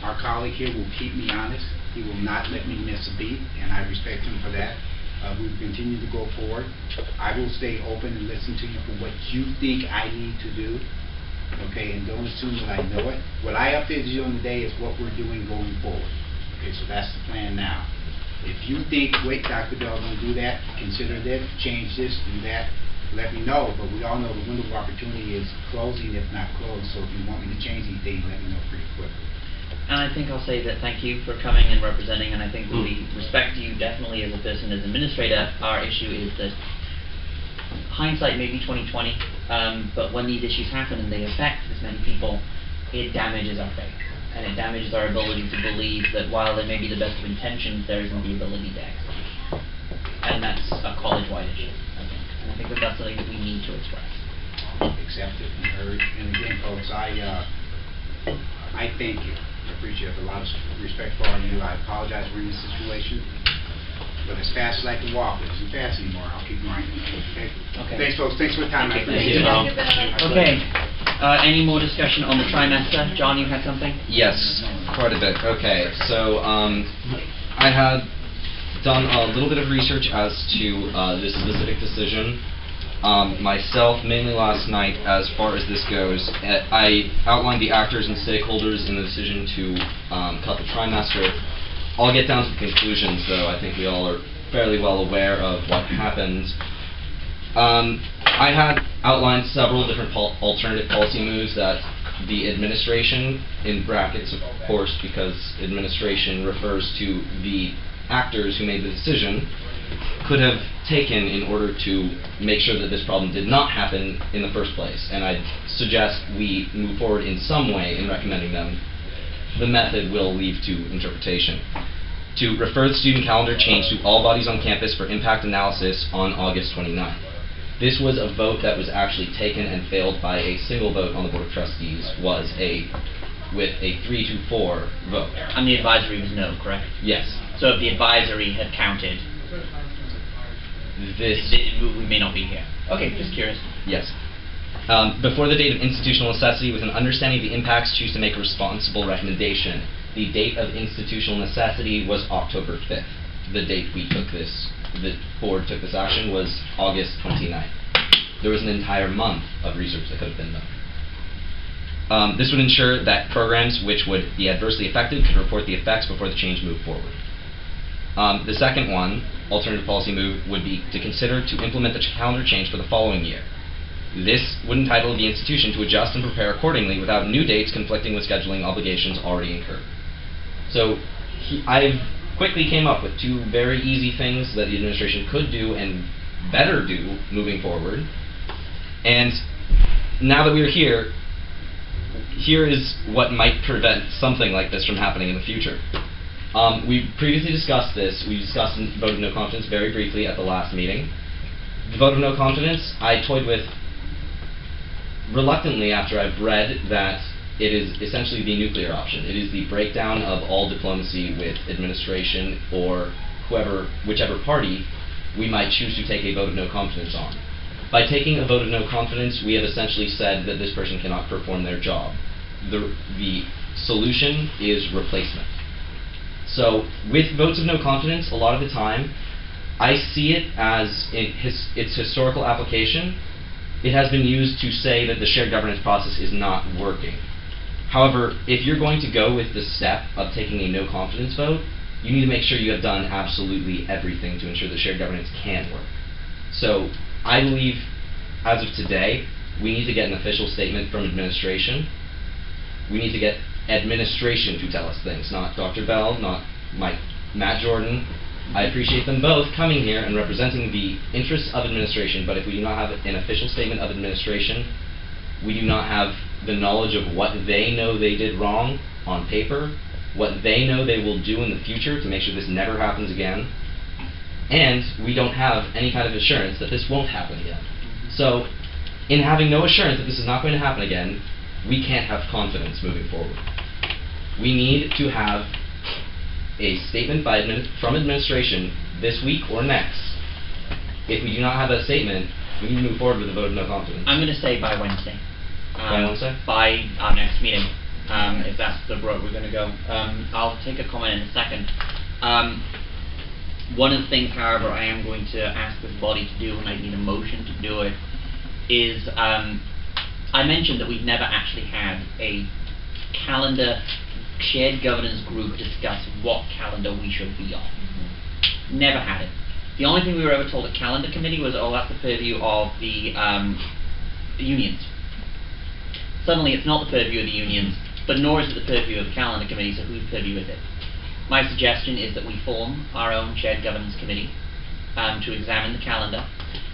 Our colleague here will keep me honest. He will not let me miss a beat, and I respect him for that. We will continue to go forward. I will stay open and listen to you for what you think I need to do. Okay, and don't assume that I know it. What I updated you on today is what we're doing going forward. Okay, so that's the plan now. If you think, wait, Dr. Bell, don't do that, consider this, change this, do that, let me know. But we all know the window of opportunity is closing, if not closed. So if you want me to change anything, let me know pretty quickly. And I think I'll say that thank you for coming and representing, and I think we respect you definitely as a person, as administrator. Our issue is that hindsight may be 20/20, but when these issues happen and they affect this many people, it damages our faith, and it damages our ability to believe that while there may be the best of intentions, there isn't the ability to execute. And that's a college-wide issue, I think. And I think that that's something that we need to express. Accepted and heard. And again, folks, I thank you. I appreciate a lot of respect for all of you. I apologize for this situation. But as fast as I can walk, it isn't fast anymore. I'll keep grinding. Okay? Thanks, folks. Thanks for the time. I appreciate it. Okay. Any more discussion on the trimester? John, you had something? Yes, quite a bit. Okay, so I had done a little bit of research as to this specific decision. Myself, mainly last night, as far as this goes, I outlined the actors and stakeholders in the decision to cut the trimester. I'll get down to the conclusions, though. I think we all are fairly well aware of what happened. I had outlined several different alternative policy moves that the administration, in brackets of course, because administration refers to the actors who made the decision, could have taken in order to make sure that this problem did not happen in the first place. And I'd suggest we move forward in some way in recommending them. The method will leave to interpretation. To refer the student calendar change to all bodies on campus for impact analysis on August 29th. This was a vote that was actually taken and failed by a single vote on the Board of Trustees, with a 3-4 vote. And the advisory was no, correct? Yes. So if the advisory had counted, we may not be here. Okay, just curious. Yes. Before the date of institutional necessity, with an understanding of the impacts, choose to make a responsible recommendation. The date of institutional necessity was October 5th. The date the board took this action was August 29th. There was an entire month of research that could have been done. This would ensure that programs which would be adversely affected could report the effects before the change moved forward. The second one, alternative policy move, would be to consider to implement the calendar change for the following year. This would entitle the institution to adjust and prepare accordingly without new dates conflicting with scheduling obligations already incurred. So I quickly came up with two very easy things that the administration could do and better do moving forward. And now that we're here, here is what might prevent something like this from happening in the future. We previously discussed this. We discussed the vote of no confidence very briefly at the last meeting. The vote of no confidence I toyed with reluctantly after I've read that it is essentially the nuclear option. It is the breakdown of all diplomacy with administration or whichever party we might choose to take a vote of no confidence on. By taking a vote of no confidence, we have essentially said that this person cannot perform their job. The solution is replacement. So with votes of no confidence, a lot of the time, I see it as its historical application. It has been used to say that the shared governance process is not working. However, if you're going to go with the step of taking a no confidence vote, you need to make sure you have done absolutely everything to ensure that shared governance can work. So I believe, as of today, we need to get an official statement from administration. We need to get administration to tell us things, not Dr. Bell, not Matt Jordan. I appreciate them both coming here and representing the interests of administration, but if we do not have an official statement of administration, we do not have the knowledge of what they know they did wrong on paper, what they know they will do in the future to make sure this never happens again, and we don't have any kind of assurance that this won't happen again. So, in having no assurance that this is not going to happen again, we can't have confidence moving forward. We need to have a statement from administration this week or next. If we do not have that statement, we need to move forward with a vote of no confidence. I'm going to say by Wednesday. By Wednesday? By our next meeting. if that's the road we're going to go. I'll take a comment in a second. One of the things, however, I am going to ask this body to do, and I need a motion to do it, is I mentioned that we've never actually had a calendar shared governance group discuss what calendar we should be on. Never had it. The only thing we were ever told at calendar committee was, oh, that's the purview of the unions. Suddenly it's not the purview of the unions, but nor is it the purview of the calendar committee, so whose purview is it? My suggestion is that we form our own shared governance committee to examine the calendar,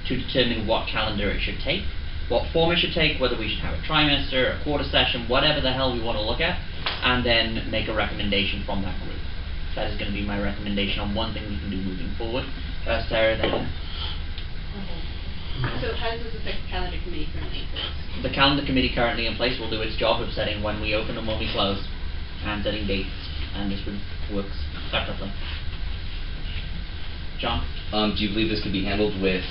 to determine what calendar it should take, what form it should take, whether we should have a trimester, a quarter session, whatever the hell we want to look at, and then make a recommendation from that group. That is going to be my recommendation on one thing we can do moving forward. Sarah, then. So how does this affect the calendar committee currently in place? The calendar committee currently in place will do its job of setting when we open and when we close, and setting dates, and this would work separately. John? Do you believe this could be handled with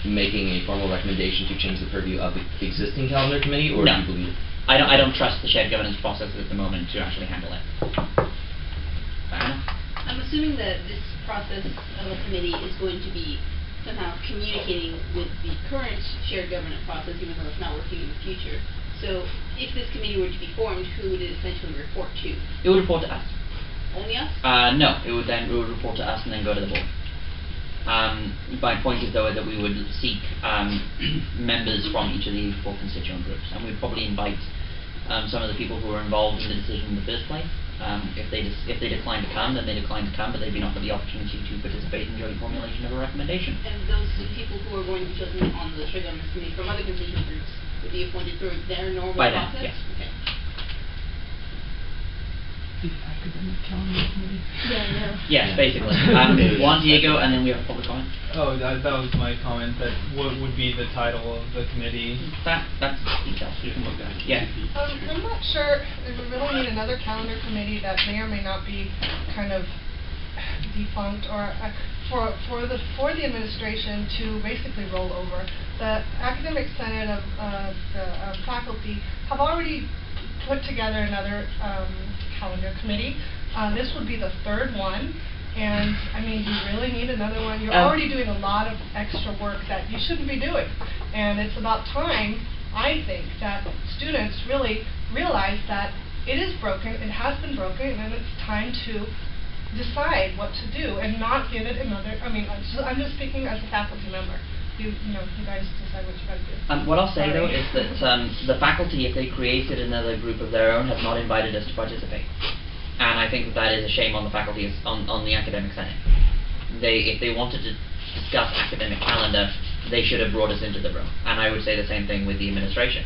making a formal recommendation to change the purview of the existing calendar committee, or No. do you believe? I don't trust the shared governance process at the moment to actually handle it. Anna? I'm assuming that this process of a committee is going to be somehow communicating with the current shared governance process, even though it's not working in the future. So if this committee were to be formed, who would it essentially report to? It would report to us. Only us? No, it would report to us and then go to the board. My point is, though, that we would seek members from each of the 4 constituent groups, and we'd probably invite some of the people who were involved in the decision in the first place. If they decline to come, then they decline to come, but they've been offered the opportunity to participate in joint formulation of a recommendation. And those people who are going to be chosen on the shared governance committee from other constituent groups would be appointed through their normal By then, process? yes. Okay. The academic calendar committee. Yes, basically. Juan, Diego, and then we have a public comment. Oh, that was my comment. That what would be the title of the committee? That's details. You can look at it. Yeah. I'm not sure if we really need another calendar committee that may or may not be kind of defunct, or for the administration to basically roll over. The academic senate of the faculty have already put together another calendar committee. This would be the 3rd one. And, I mean, do you really need another one? You're already doing a lot of extra work that you shouldn't be doing. And it's about time, I think, that students really realize that it is broken, it has been broken, and it's time to decide what to do and not give it another, I mean, I'm just speaking as a faculty member. You guys decide what you guys do. What I'll say, though, is that the faculty, if they created another group of their own, have not invited us to participate. And I think that is a shame on the faculty, on the academic senate. If they wanted to discuss academic calendar, they should have brought us into the room. And I would say the same thing with the administration.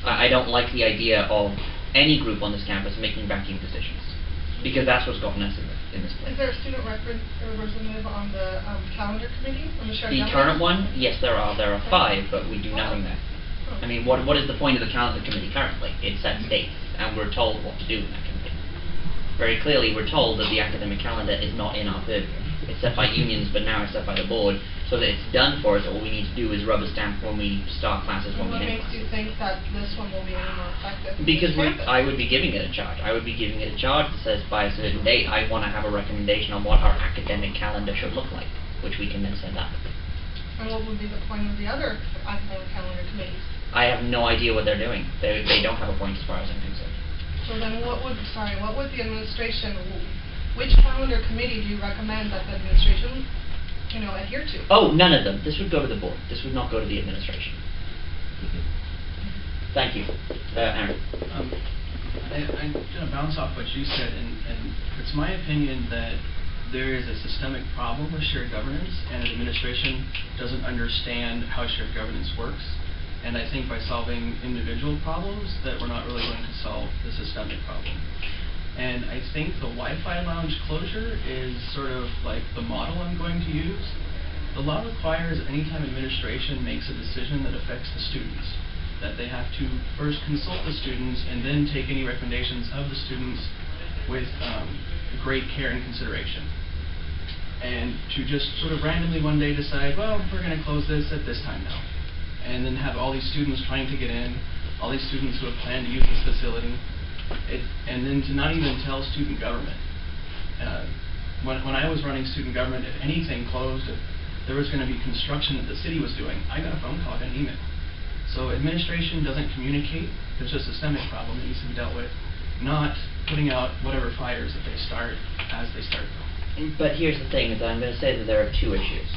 I don't like the idea of any group on this campus making vacuum decisions, because that's what's gotten us in this place. Is there a student representative on the calendar committee, on the shared The governance? current one, yes, there are 5, but we do nothing there. I mean, what is the point of the calendar committee currently? It sets dates, and we're told what to do in that committee. Very clearly, we're told that the academic calendar is not in our purview. It's set by unions, but now it's set by the board, so that it's done for us. All we need to do is rubber stamp when we start classes, when we What end makes you classes. think that this one will be any more effective? Because Campus. I would be giving it a charge. I would be giving it a charge that says by a certain date, I want to have a recommendation on what our academic calendar should look like, which we can then send up. And what would be the point of the other academic calendar committees? I have no idea what they're doing. They don't have a point as far as I'm concerned. So then what would the administration, which calendar committee do you recommend that the administration, adhere to? Oh, none of them. This would go to the board. This would not go to the administration. Thank you. Aaron. I'm going to bounce off what you said, and it's my opinion that there is a systemic problem with shared governance, and the administration doesn't understand how shared governance works. And I think by solving individual problems that we're not really going to solve the systemic problem. And I think the Wi-Fi lounge closure is sort of like the model I'm going to use. The law requires anytime administration makes a decision that affects the students, that they have to first consult the students and then take any recommendations of the students with great care and consideration. And to just sort of randomly one day decide, well, we're going to close this at this time now. And then have all these students trying to get in, all these students who have planned to use this facility, And then to not even tell student government. When I was running student government, if anything closed, if there was going to be construction that the city was doing, I got a phone call, I got an email. So administration doesn't communicate. There's a systemic problem that needs to be dealt with, not putting out whatever fires that they start as they start. But here's the thing, is that I'm going to say that there are two issues.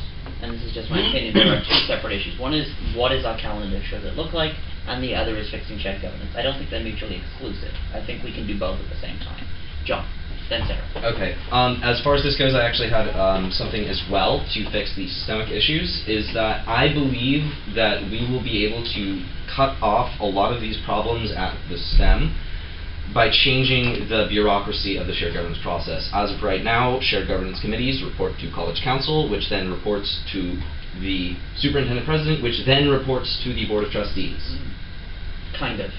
And this is just my opinion, there are two separate issues. One is, what is our calendar should it look like? And the other is fixing shared governance. I don't think they're mutually exclusive. I think we can do both at the same time. John, then Sarah. Okay. As far as this goes, I actually had something as well to fix the systemic issues, is that I believe that we will be able to cut off a lot of these problems at the stem by changing the bureaucracy of the shared governance process. As of right now, shared governance committees report to college council, which then reports to the superintendent president, which then reports to the board of trustees. Kind of.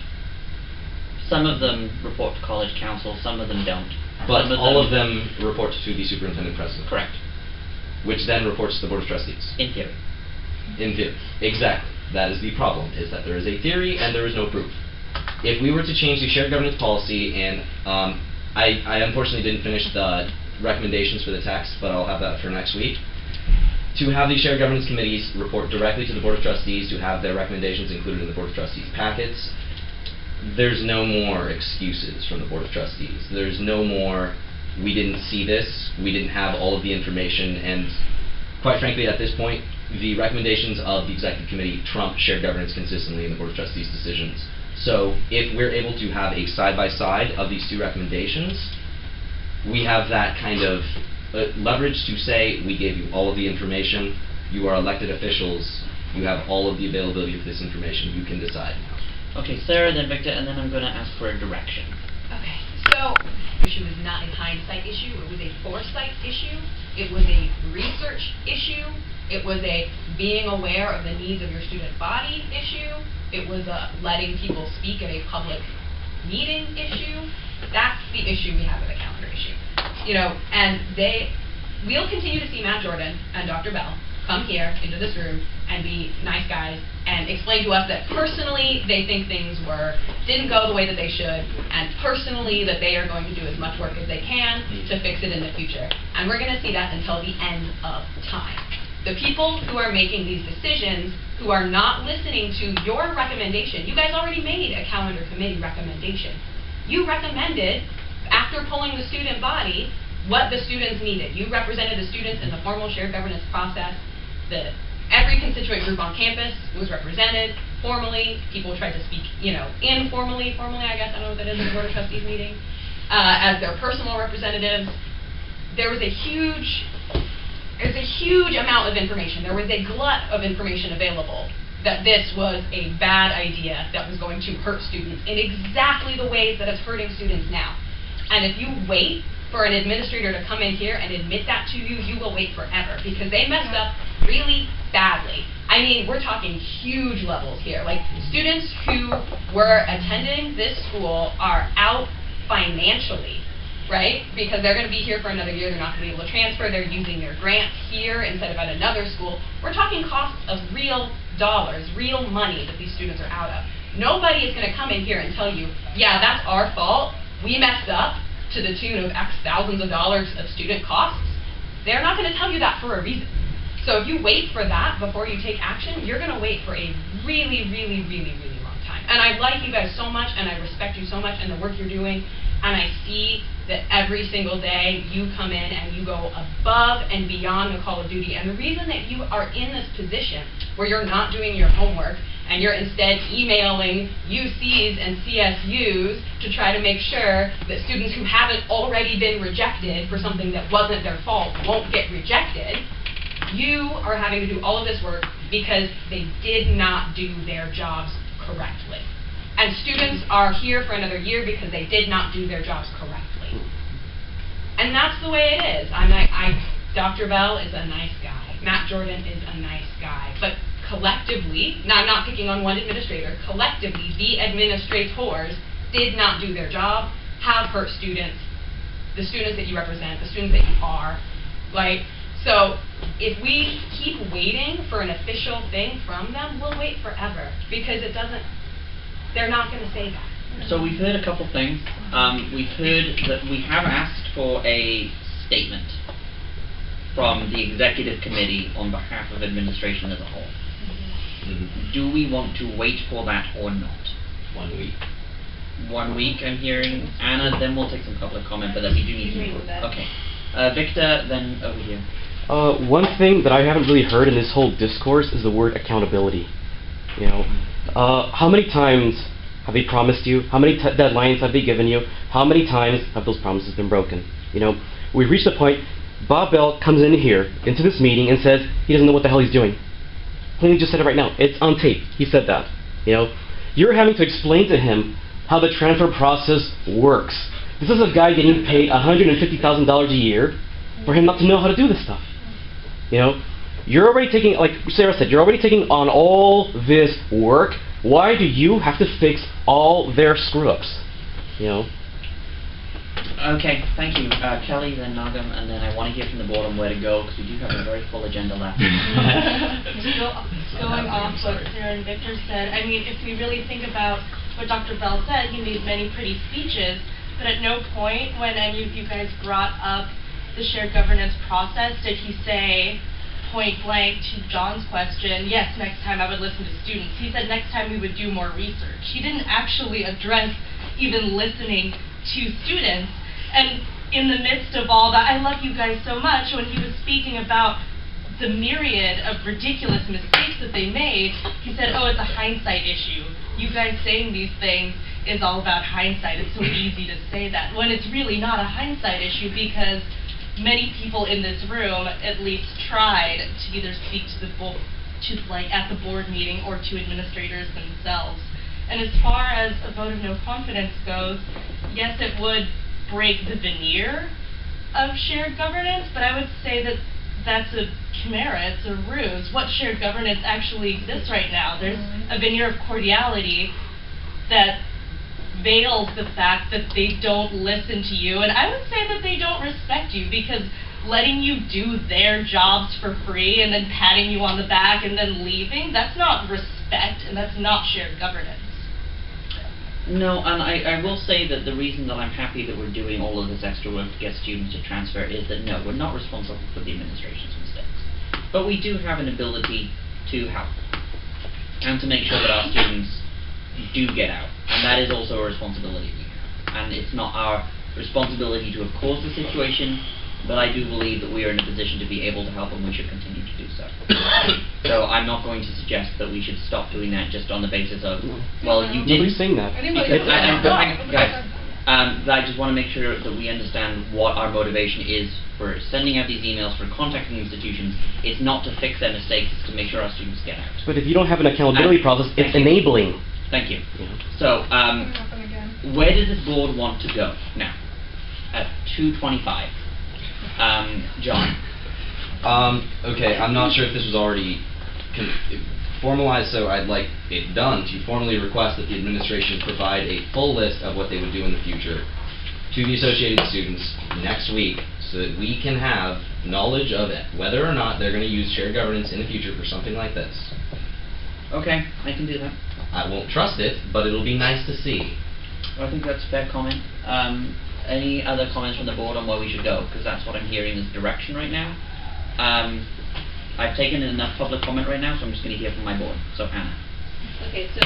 Some of them report to college council, some of them don't. But all of them report to the superintendent president. Correct. Which then reports to the board of trustees. In theory. In theory. Exactly. That is the problem, is that there is a theory and there is no proof. If we were to change the shared governance policy, and I unfortunately didn't finish the recommendations for the text, but I'll have that for next week, to have the shared governance committees report directly to the board of trustees, to have their recommendations included in the board of trustees packets, there's no more excuses from the board of trustees. There's no more, we didn't see this, we didn't have all of the information, and quite frankly at this point, the recommendations of the executive committee trump shared governance consistently in the board of trustees decisions. So if we're able to have a side-by-side of these two recommendations, we have that kind of leverage to say, we gave you all of the information, you are elected officials, you have all of the availability of this information, you can decide now. Okay, Sarah, then Victor, and then I'm going to ask for a direction. Okay, so the issue was not a hindsight issue, it was a foresight issue, it was a research issue, it was a being aware of the needs of your student body issue, it was a letting people speak at a public meeting issue. That's the issue we have with the calendar issue. You know, and we'll continue to see Matt Jordan and Dr. Bell come here into this room and be nice guys and explain to us that personally they think things didn't go the way that they should, and personally that they are going to do as much work as they can to fix it in the future. And we're going to see that until the end of time. The people who are making these decisions, who are not listening to your recommendation, you guys already made a calendar committee recommendation. You recommended, after polling the student body, what the students needed. You represented the students in the formal shared governance process. Every constituent group on campus was represented formally. People tried to speak, informally, formally, I guess, I don't know what that is in the Board of Trustees meeting, as their personal representatives. There was a huge amount of information. There was a glut of information available that this was a bad idea that was going to hurt students in exactly the ways that it's hurting students now. And if you wait for an administrator to come in here and admit that to you, you will wait forever, because they messed up really badly. I mean, we're talking huge levels here. Like, students who were attending this school are out financially, right? Because they're going to be here for another year, they're not going to be able to transfer, they're using their grants here instead of at another school. We're talking costs of real dollars, real money that these students are out of. Nobody is going to come in here and tell you, yeah, that's our fault, we messed up to the tune of X thousands of dollars of student costs. They're not going to tell you that for a reason. So if you wait for that before you take action, you're going to wait for a really, really, really, really long time. And I like you guys so much, and I respect you so much and the work you're doing, and I see that every single day you come in and you go above and beyond the call of duty. And the reason that you are in this position where you're not doing your homework and you're instead emailing UCs and CSUs to try to make sure that students who haven't already been rejected for something that wasn't their fault won't get rejected, you are having to do all of this work because they did not do their jobs correctly. And students are here for another year because they did not do their jobs correctly. And that's the way it is. Dr. Bell is a nice guy. Matt Jordan is a nice guy. But collectively, now I'm not picking on one administrator, collectively, the administrators did not do their job, have hurt students, the students that you represent, the students that you are, right? So if we keep waiting for an official thing from them, we'll wait forever, because they're not going to say that. So we've heard a couple things. We've heard that we have asked for a statement from the executive committee on behalf of administration as a whole. Do we want to wait for that or not? 1 week. 1 week, I'm hearing. Anna, then we'll take some public comment, but then we do need Agree with to... that. Okay. Victor, then over here. One thing that I haven't really heard in this whole discourse is the word accountability. You know, how many times have they promised you? How many deadlines have they given you? How many times have those promises been broken? You know, we've reached a point. Bob Bell comes in here into this meeting and says he doesn't know what the hell he's doing. He just said it right now. It's on tape. He said that. You know, you're having to explain to him how the transfer process works. This is a guy getting paid $150,000 a year for him not to know how to do this stuff. You know, you're already taking, like Sarah said, you're already taking on all this work. Why do you have to fix all their screw-ups? You know? Okay, thank you. Kelly, then Nagam, and then I want to hear from the board on where to go, because we do have a very full agenda left. Going off what Sarah and Victor said, I mean, if we really think about what Dr. Bell said, he made many pretty speeches, but at no point when any of you guys brought up the shared governance process did he say point blank to John's question, yes, next time I would listen to students. He said next time we would do more research. He didn't actually address even listening to students. And in the midst of all that, I love you guys so much, when he was speaking about the myriad of ridiculous mistakes that they made, he said, oh, it's a hindsight issue. You guys saying these things is all about hindsight. It's so easy to say that, when it's really not a hindsight issue, because many people in this room at least tried to either speak to at the board meeting or to administrators themselves. And as far as a vote of no confidence goes, yes, it would break the veneer of shared governance, but I would say that that's a chimera, it's a ruse. What shared governance actually exists right now? There's a veneer of cordiality that veils the fact that they don't listen to you, and I would say that they don't respect you, because letting you do their jobs for free and then patting you on the back and then leaving, that's not respect, and that's not shared governance. No, and I will say that the reason that I'm happy that we're doing all of this extra work to get students to transfer is that, no, we're not responsible for the administration's mistakes. But we do have an ability to help and to make sure that our students do get out. And that is also a responsibility we have. And it's not our responsibility to have caused the situation, but I do believe that we are in a position to be able to help, and we should continue to do so. So I'm not going to suggest that we should stop doing that just on the basis of, well, you didn't... Nobody's saying that. Guys, I just want to make sure that we understand what our motivation is for sending out these emails, for contacting institutions. It's not to fix their mistakes, it's to make sure our students get out. But if you don't have an accountability process, it's enabling. Thank you. So, where does this board want to go now? At 2:25. John. Okay, I'm not sure if this was already formalized, so I'd like it done to formally request that the administration provide a full list of what they would do in the future to the associated students next week, so that we can have knowledge of it, whether or not they're going to use shared governance in the future for something like this. Okay, I can do that. I won't trust it, but it'll be nice to see. I think that's a fair comment. Any other comments from the board on where we should go? Because that's what I'm hearing is direction right now. I've taken enough public comment right now, so I'm just going to hear from my board. So, Anna. Okay, so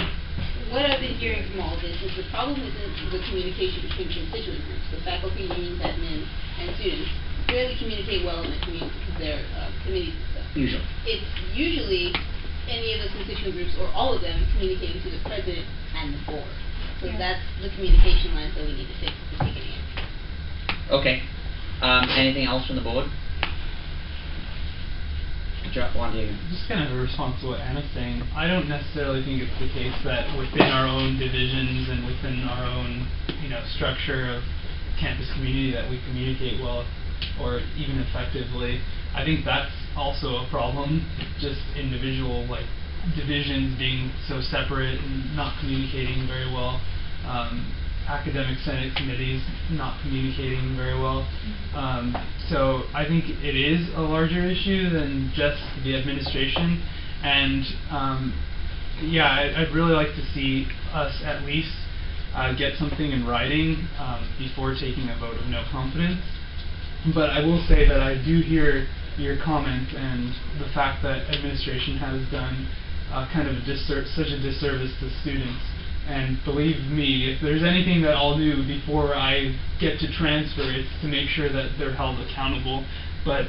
what I've been hearing from all of this is the problem isn't the communication between constituent groups, the faculty, unions, admin, and students rarely communicate well in the community because they're committees and stuff. Usually. It's usually any of those constituent groups or all of them communicating to the president and the board. So that's the communication lines that we need to fix at the beginning. Okay. Anything else from the board? Just kind of a response to what Anna's saying. I don't necessarily think it's the case that within our own divisions and within our own, structure of campus community that we communicate well or even effectively. I think that's also a problem, just individual divisions being so separate and not communicating very well. Academic Senate committees not communicating very well. So I think it is a larger issue than just the administration. And I'd really like to see us at least get something in writing before taking a vote of no confidence. But I will say that I do hear your comment and the fact that administration has done kind of such a disservice to students. And believe me, if there's anything that I'll do before I get to transfer, it's to make sure that they're held accountable. But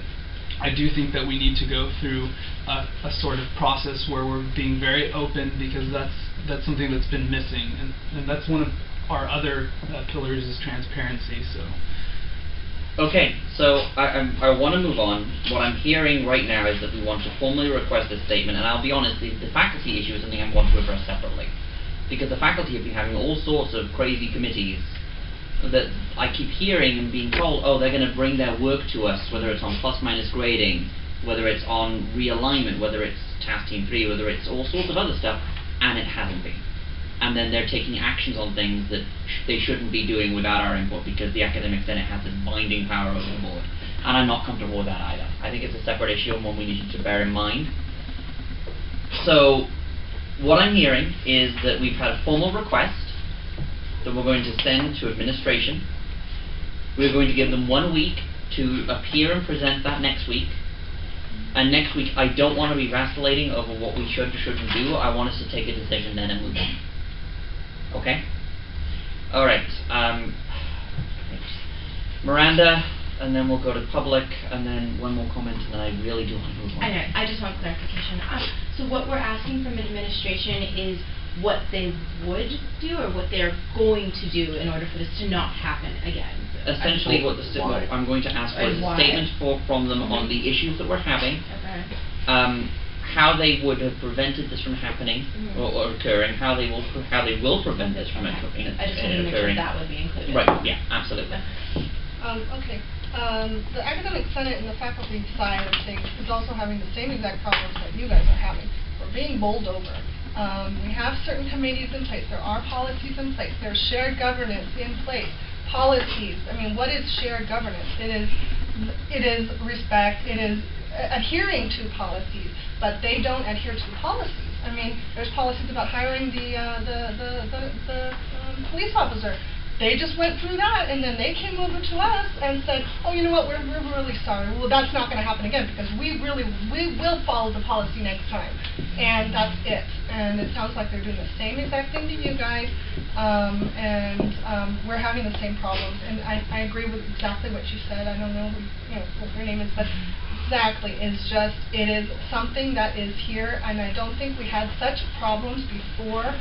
I do think that we need to go through a sort of process where we're being very open, because that's something that's been missing, and that's one of our other pillars is transparency. So. Okay, so I want to move on. What I'm hearing right now is that we want to formally request a statement, and I'll be honest, the faculty issue is something I want to address separately. Because the faculty have been having all sorts of crazy committees that I keep hearing and being told, oh, they're going to bring their work to us, whether it's on plus-minus grading, whether it's on realignment, whether it's Task Team 3, whether it's all sorts of other stuff, and it hasn't been. And then they're taking actions on things that they shouldn't be doing without our input, because the Academic Senate has this binding power over the board. And I'm not comfortable with that either. I think it's a separate issue and one we need to bear in mind. So, what I'm hearing is that we've had a formal request that we're going to send to administration. We're going to give them 1 week to appear and present that next week. And next week, I don't want to be vacillating over what we should or shouldn't do. I want us to take a decision then and move on. Okay? Alright. Miranda, and then we'll go to public, and then one more comment, and then I really do want to move on. I just want clarification. So what we're asking from administration is what they would do, or what they're going to do in order for this to not happen again? Essentially, what I'm going to ask for is a statement from them on the issues that we're having, how they would have prevented this from happening or occurring, how they will prevent this from occurring. I just wanted to make sure that would be included. Right. Yeah. Absolutely. Okay. The Academic Senate and the faculty side of things is also having the same exact problems that you guys are having. We're being bowled over. We have certain committees in place. There are policies in place. There's shared governance in place. Policies. I mean, what is shared governance? It is respect. It is adhering to policies, but they don't adhere to policies. I mean, there's policies about hiring the police officer. They just went through that, and then they came over to us and said, oh, you know what, we're really sorry. Well, that's not going to happen again, because we will follow the policy next time. And that's it. And it sounds like they're doing the same exact thing to you guys, and we're having the same problems. And I agree with exactly what you said. I don't know what your name is, but exactly. It's just, it is something that is here, and I don't think we had such problems before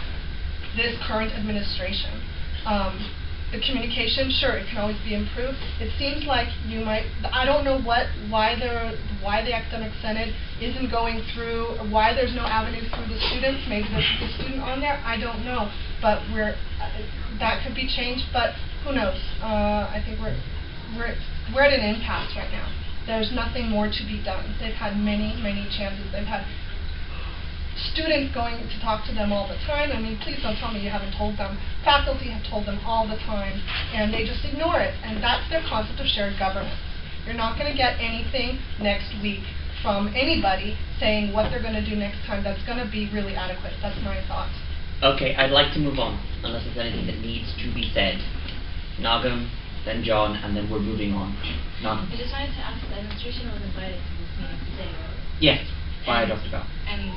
this current administration. The communication, sure, it can always be improved. It seems like you might, I don't know why the Academic Senate isn't going through, or why there's no avenue through the students. Maybe there's a student on there, I don't know. But that could be changed, but who knows? I think we're at an impasse right now. There's nothing more to be done. They've had many chances. They've had students going to talk to them all the time. I mean, please don't tell me you haven't told them. Faculty have told them all the time, and they just ignore it. And that's their concept of shared governance. You're not going to get anything next week from anybody saying what they're going to do next time that's going to be really adequate. That's my thoughts. Okay, I'd like to move on, unless there's anything that needs to be said. Nagam, then John, and then we're moving on. Nagam. I just wanted to ask, the administration was invited to this meeting today, right? Yes, by Dr. Bell. And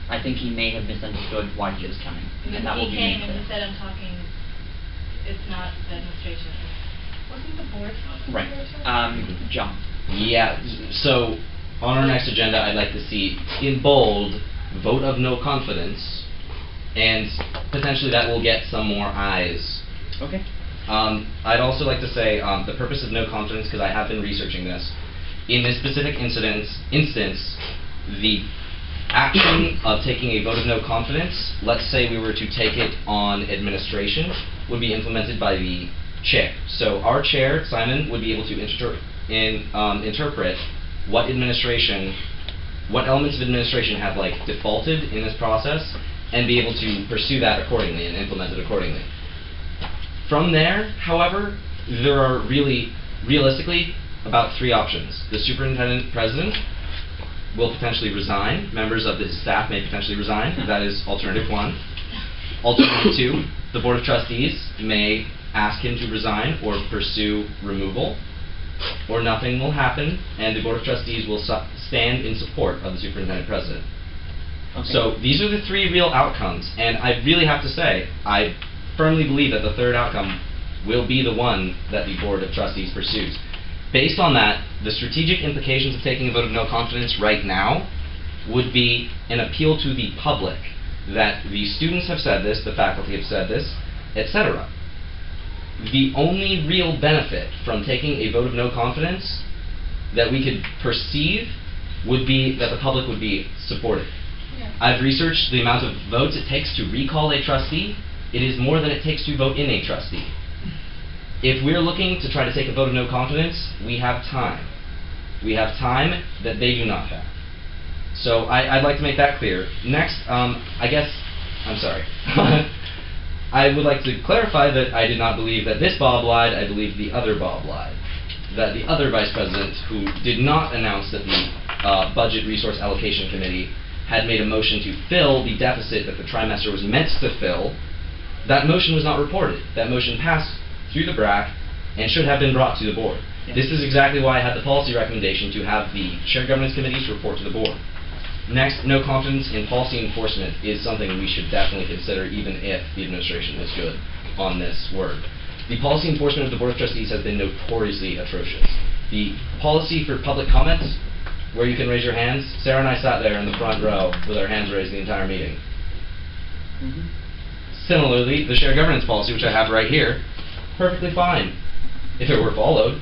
I think he may have misunderstood why he was coming. because And that will he be came made and he clear. said, I'm talking, it's not the administration. Wasn't the board supposed to be Right. there, too? John. Yeah, so on our next agenda, I'd like to see in bold, vote of no confidence, and potentially that will get some more ayes. Okay. I'd also like to say the purpose of no confidence, because I have been researching this. In this specific instance, the action of taking a vote of no confidence, let's say we were to take it on administration, would be implemented by the chair. So our chair, Simon, would be able to interpret what elements of administration have defaulted in this process, and be able to pursue that accordingly and implement it accordingly. From there, however, there are realistically, about 3 options. The superintendent president will potentially resign. Members of his staff may potentially resign. That is alternative 1. Alternative 2, the Board of Trustees may ask him to resign or pursue removal, or nothing will happen, and the Board of Trustees will stand in support of the Superintendent President. Okay. So these are the three real outcomes, and I really have to say, I firmly believe that the third outcome will be the one that the Board of Trustees pursues. Based on that, the strategic implications of taking a vote of no confidence right now would be an appeal to the public that the students have said this, the faculty have said this, etc. The only real benefit from taking a vote of no confidence that we could perceive would be that the public would be supportive. Yeah. I've researched the amount of votes it takes to recall a trustee. It is more than it takes to vote in a trustee. If we're looking to try to take a vote of no confidence, we have time. We have time that they do not have. So I'd like to make that clear. Next, I'm sorry. I would like to clarify that I did not believe that this Bob lied. I believe the other Bob lied. That the other Vice President, who did not announce that the Budget Resource Allocation Committee had made a motion to fill the deficit that the trimester was meant to fill, that motion was not reported. That motion passed through the BRAC and should have been brought to the board. Yeah. This is exactly why I had the policy recommendation to have the shared governance committees report to the board. Next, no confidence in policy enforcement is something we should definitely consider, even if the administration is good on this word. The policy enforcement of the Board of Trustees has been notoriously atrocious. The policy for public comments, where you can raise your hands, Sarah and I sat there in the front row with our hands raised the entire meeting. Mm-hmm. Similarly, the shared governance policy, which I have right here, perfectly fine if it were followed.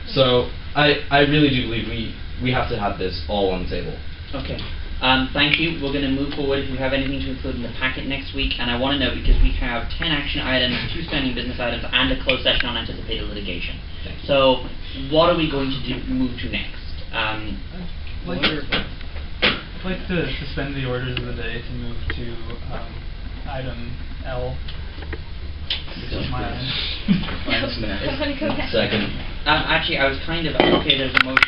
So I really do believe we have to have this all on the table. Okay. Thank you. We're going to move forward. If you have anything to include in the packet next week, and I want to know, because we have 10 action items, 2 standing business items, and a closed session on anticipated litigation. So, what are we going to move to next? I'd like to suspend the orders of the day to move to item L. Which is my item. Mine's next. Second. Actually, I was kind of, okay, there's a motion.